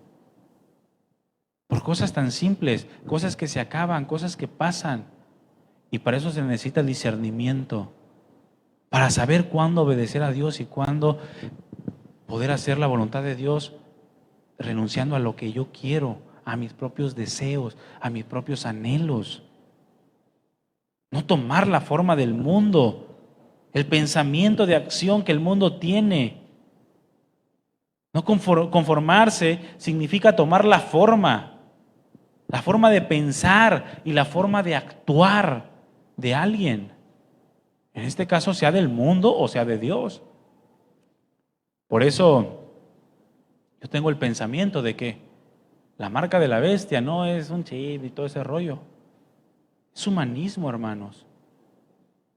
Por cosas tan simples, cosas que se acaban, cosas que pasan. Y para eso se necesita el discernimiento. Para saber cuándo obedecer a Dios y cuándo poder hacer la voluntad de Dios, renunciando a lo que yo quiero, a mis propios deseos, a mis propios anhelos. No tomar la forma del mundo, el pensamiento de acción que el mundo tiene. No conformarse significa tomar la forma de pensar y la forma de actuar de alguien. En este caso, sea del mundo o sea de Dios. Por eso, yo tengo el pensamiento de que la marca de la bestia no es un chip y todo ese rollo. Es humanismo, hermanos.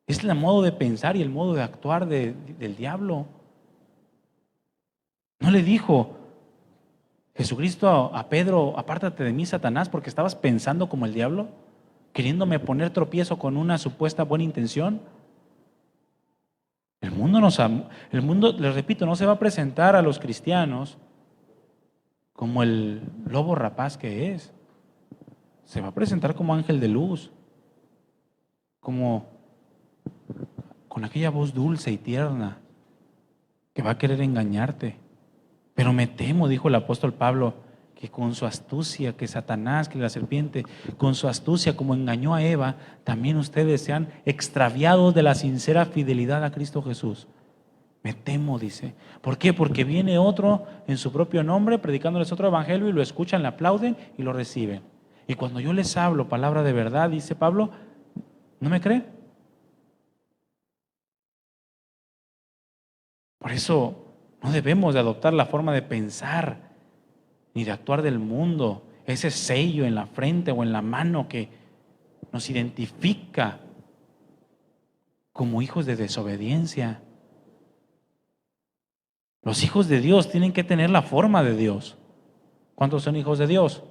Es el modo de pensar y el modo de actuar del diablo. No le dijo Jesucristo a Pedro, apártate de mí, Satanás, porque estabas pensando como el diablo, queriéndome poner tropiezo con una supuesta buena intención. El mundo, les repito, no se va a presentar a los cristianos como el lobo rapaz que es. Se va a presentar como ángel de luz, como con aquella voz dulce y tierna que va a querer engañarte. Pero me temo, dijo el apóstol Pablo, que con su astucia, que Satanás, que la serpiente, con su astucia como engañó a Eva, también ustedes se han extraviado de la sincera fidelidad a Cristo Jesús. Me temo, dice. ¿Por qué? Porque viene otro en su propio nombre, predicándoles otro evangelio y lo escuchan, le aplauden y lo reciben. Y cuando yo les hablo palabra de verdad, dice Pablo, ¿no me creen? Por eso no debemos de adoptar la forma de pensar ni de actuar del mundo, ese sello en la frente o en la mano que nos identifica como hijos de desobediencia. Los hijos de Dios tienen que tener la forma de Dios. ¿Cuántos son hijos de Dios?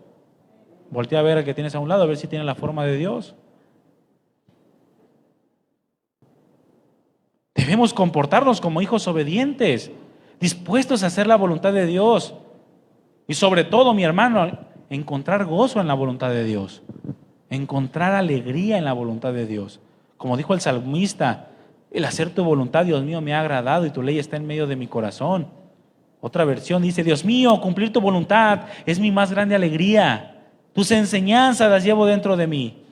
Voltea a ver al que tienes a un lado, a ver si tiene la forma de Dios. Debemos comportarnos como hijos obedientes, dispuestos a hacer la voluntad de Dios. Y sobre todo, mi hermano, encontrar gozo en la voluntad de Dios. Encontrar alegría en la voluntad de Dios. Como dijo el salmista, El hacer tu voluntad, Dios mío, me ha agradado y tu ley está en medio de mi corazón. Otra versión dice, Dios mío, cumplir tu voluntad es mi más grande alegría. Tus enseñanzas las llevo dentro de mí.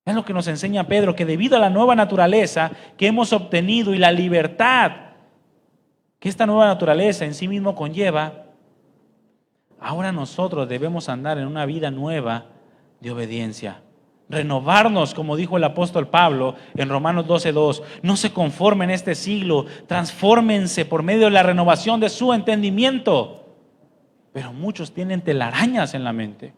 Es lo que nos enseña Pedro, que debido a la nueva naturaleza que hemos obtenido y la libertad que esta nueva naturaleza en sí mismo conlleva, ahora nosotros debemos andar en una vida nueva de obediencia. Renovarnos, como dijo el apóstol Pablo en Romanos 12:2. No se conformen en este siglo, transfórmense por medio de la renovación de su entendimiento. Pero muchos tienen telarañas en la mente.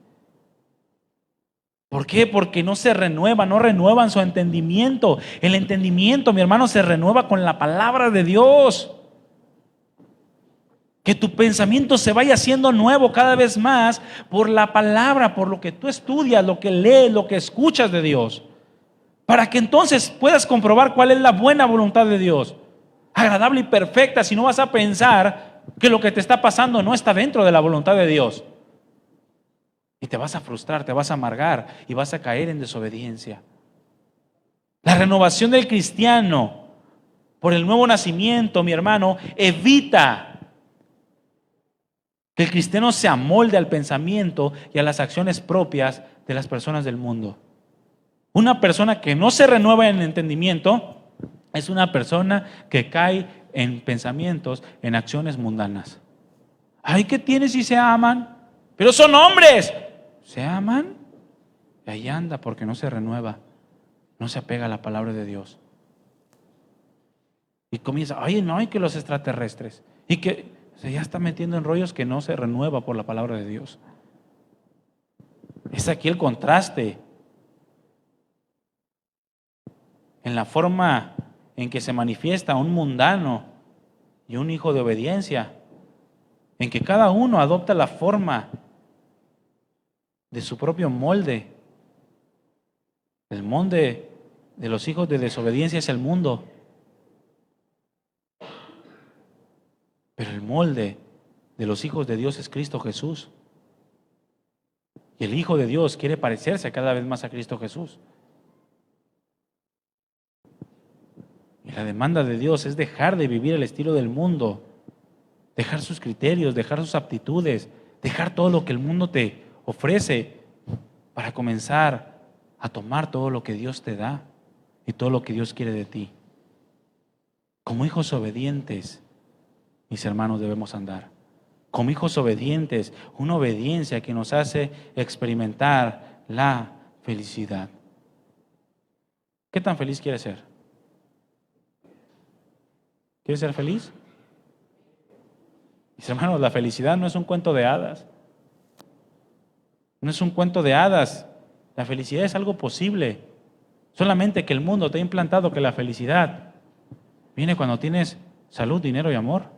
¿Por qué? Porque no se renuevan, no renuevan su entendimiento. El entendimiento, mi hermano, se renueva con la palabra de Dios. Que tu pensamiento se vaya haciendo nuevo cada vez más por la palabra, por lo que tú estudias, lo que lees, lo que escuchas de Dios. Para que entonces puedas comprobar cuál es la buena voluntad de Dios. Agradable y perfecta, si no vas a pensar que lo que te está pasando no está dentro de la voluntad de Dios. Y te vas a frustrar, te vas a amargar y vas a caer en desobediencia. La renovación del cristiano por el nuevo nacimiento, mi hermano, evita que el cristiano se amolde al pensamiento y a las acciones propias de las personas del mundo. Una persona que no se renueva en el entendimiento es una persona que cae en pensamientos, en acciones mundanas. Ay, ¿qué tiene si se aman? Pero son hombres. ¿Se aman? Y ahí anda porque no se renueva, no se apega a la palabra de Dios. Y comienza, ay, no, hay que los extraterrestres. Y que se ya está metiendo en rollos que no se renueva por la palabra de Dios. Es aquí el contraste en la forma en que se manifiesta un mundano y un hijo de obediencia, en que cada uno adopta la forma de su propio molde. El molde de los hijos de desobediencia es el mundo, pero el molde de los hijos de Dios es Cristo Jesús. Y el Hijo de Dios quiere parecerse cada vez más a Cristo Jesús. Y la demanda de Dios es dejar de vivir el estilo del mundo, dejar sus criterios, dejar sus aptitudes, dejar todo lo que el mundo te ofrece para comenzar a tomar todo lo que Dios te da y todo lo que Dios quiere de ti. Como hijos obedientes, mis hermanos, debemos andar. Como hijos obedientes, una obediencia que nos hace experimentar la felicidad. ¿Qué tan feliz quieres ser? ¿Quieres ser feliz? Mis hermanos, la felicidad no es un cuento de hadas. No es un cuento de hadas. La felicidad es algo posible. Solamente que el mundo te ha implantado que la felicidad viene cuando tienes salud, dinero y amor.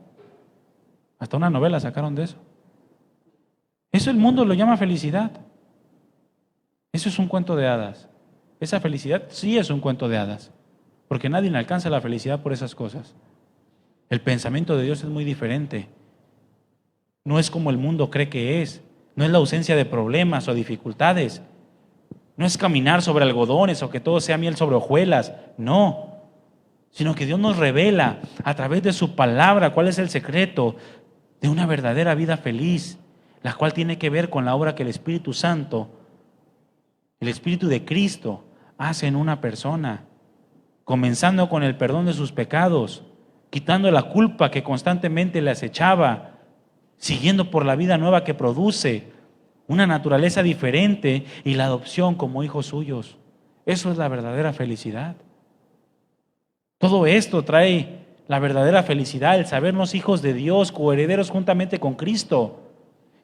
Hasta una novela sacaron de eso. Eso el mundo lo llama felicidad. Eso es un cuento de hadas. Esa felicidad sí es un cuento de hadas, porque nadie alcanza la felicidad por esas cosas. El pensamiento de Dios es muy diferente. No es como el mundo cree que es. No es la ausencia de problemas o dificultades. No es caminar sobre algodones o que todo sea miel sobre hojuelas. No. Sino que Dios nos revela a través de su palabra cuál es el secreto de una verdadera vida feliz, la cual tiene que ver con la obra que el Espíritu Santo, el Espíritu de Cristo, hace en una persona, comenzando con el perdón de sus pecados, quitando la culpa que constantemente le acechaba, siguiendo por la vida nueva que produce, una naturaleza diferente y la adopción como hijos suyos. Eso es la verdadera felicidad. Todo esto trae la verdadera felicidad, el sabernos hijos de Dios, coherederos juntamente con Cristo.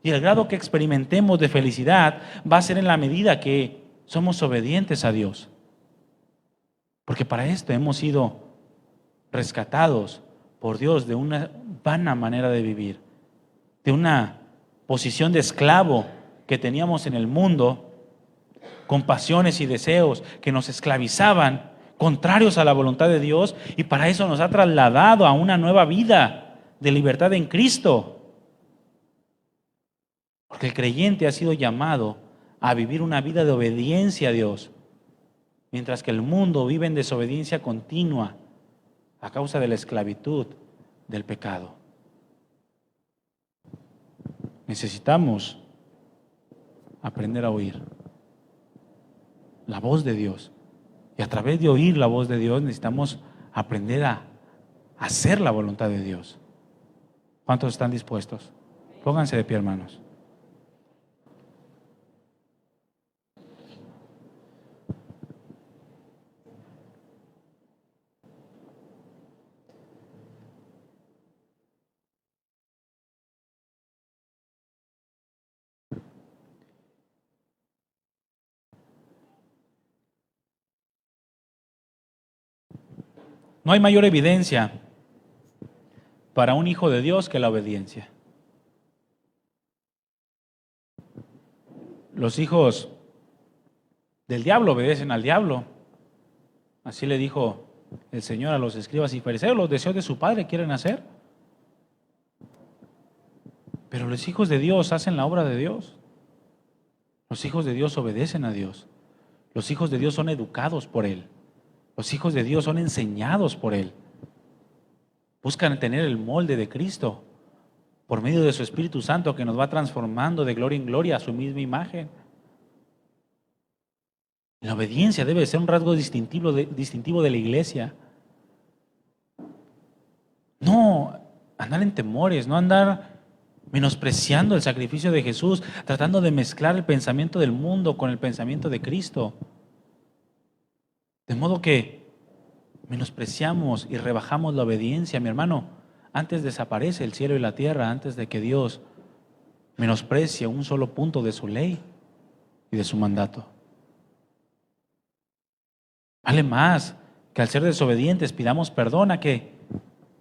Y el grado que experimentemos de felicidad va a ser en la medida que somos obedientes a Dios. Porque para esto hemos sido rescatados por Dios de una vana manera de vivir, de una posición de esclavo que teníamos en el mundo, con pasiones y deseos que nos esclavizaban, contrarios a la voluntad de Dios, y para eso nos ha trasladado a una nueva vida de libertad en Cristo. Porque el creyente ha sido llamado a vivir una vida de obediencia a Dios. mientras que el mundo vive en desobediencia continua a causa de la esclavitud del pecado. Necesitamos aprender a oír la voz de Dios. Y a través de oír la voz de Dios necesitamos aprender a hacer la voluntad de Dios. ¿Cuántos están dispuestos? Pónganse de pie, hermanos. No hay mayor evidencia para un hijo de Dios que la obediencia. Los hijos del diablo obedecen al diablo. Así le dijo el Señor a los escribas y fariseos: los deseos de su padre quieren hacer. Pero los hijos de Dios hacen la obra de Dios. Los hijos de Dios obedecen a Dios. Los hijos de Dios son educados por Él. Los hijos de Dios son enseñados por Él. Buscan tener el molde de Cristo por medio de su Espíritu Santo, que nos va transformando de gloria en gloria a su misma imagen. La obediencia debe ser un rasgo distintivo de la iglesia. No andar en temores, no andar menospreciando el sacrificio de Jesús, tratando de mezclar el pensamiento del mundo con el pensamiento de Cristo. De modo que menospreciamos y rebajamos la obediencia, mi hermano. Antes desaparece el cielo y la tierra, antes de que Dios menosprecie un solo punto de su ley y de su mandato. Vale más que al ser desobedientes pidamos perdón a que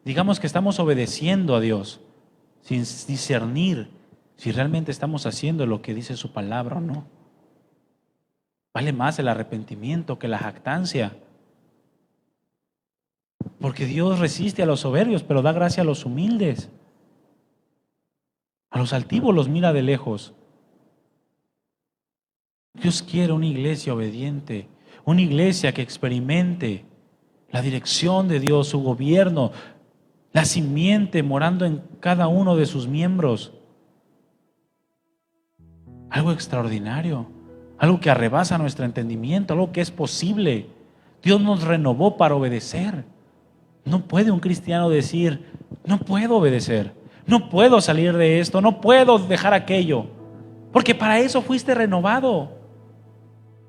digamos que estamos obedeciendo a Dios sin discernir si realmente estamos haciendo lo que dice su palabra o no. Vale más el arrepentimiento que la jactancia. Porque Dios resiste a los soberbios, pero da gracia a los humildes. A los altivos los mira de lejos. Dios quiere una iglesia obediente, una iglesia que experimente la dirección de Dios, su gobierno, la simiente morando en cada uno de sus miembros. Algo extraordinario, algo que arrebasa nuestro entendimiento, algo que es posible. Dios nos renovó para obedecer. No puede un cristiano decir: no puedo obedecer, no puedo salir de esto, no puedo dejar aquello. Porque para eso fuiste renovado,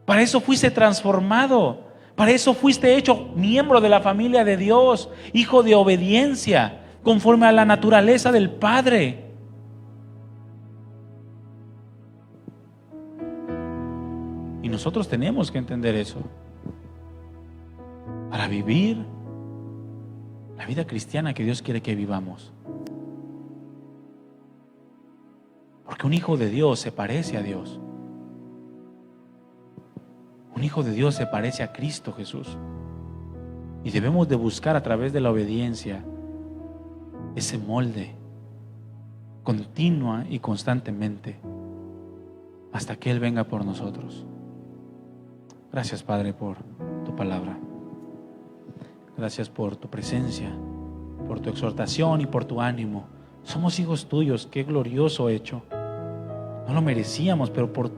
para eso fuiste transformado, para eso fuiste hecho miembro de la familia de Dios, hijo de obediencia, conforme a la naturaleza del Padre. Y nosotros tenemos que entender eso para vivir la vida cristiana que Dios quiere que vivamos. Porque un hijo de Dios se parece a Dios. Un hijo de Dios se parece a Cristo Jesús. Y debemos de buscar a través de la obediencia ese molde continua y constantemente hasta que Él venga por nosotros. Gracias, Padre, por tu palabra. Gracias por tu presencia, por tu exhortación y por tu ánimo. Somos hijos tuyos, qué glorioso hecho. No lo merecíamos, pero por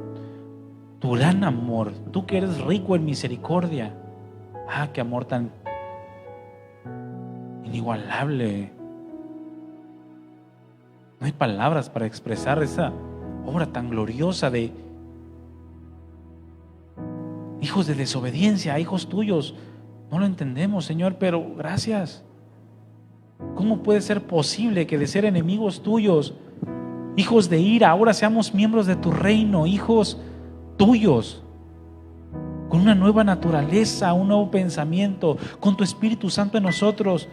tu gran amor, tú que eres rico en misericordia. Qué amor tan inigualable. No hay palabras para expresar esa obra tan gloriosa de hijos de desobediencia, hijos tuyos. No lo entendemos, Señor, pero gracias. ¿Cómo puede ser posible que de ser enemigos tuyos, hijos de ira, ahora seamos miembros de tu reino, hijos tuyos, con una nueva naturaleza, un nuevo pensamiento, con tu Espíritu Santo en nosotros?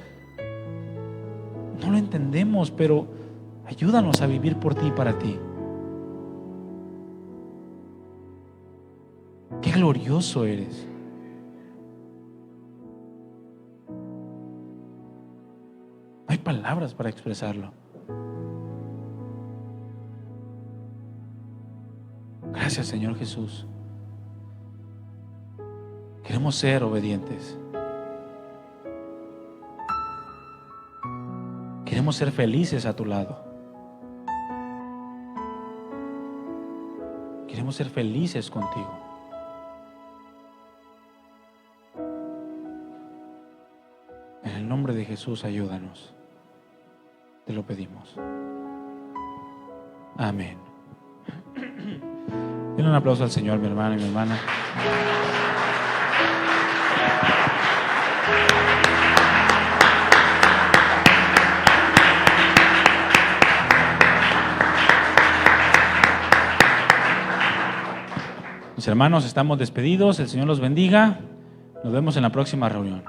No lo entendemos, pero ayúdanos a vivir por ti y para ti. Qué glorioso eres. No hay palabras para expresarlo. Gracias, Señor Jesús. Queremos ser obedientes. Queremos ser felices a tu lado. Queremos ser felices contigo. En el nombre de Jesús, ayúdanos. Te lo pedimos. Amén. Denle un aplauso al Señor, mi hermano y mi hermana. Mis hermanos, estamos despedidos. El Señor los bendiga. Nos vemos en la próxima reunión.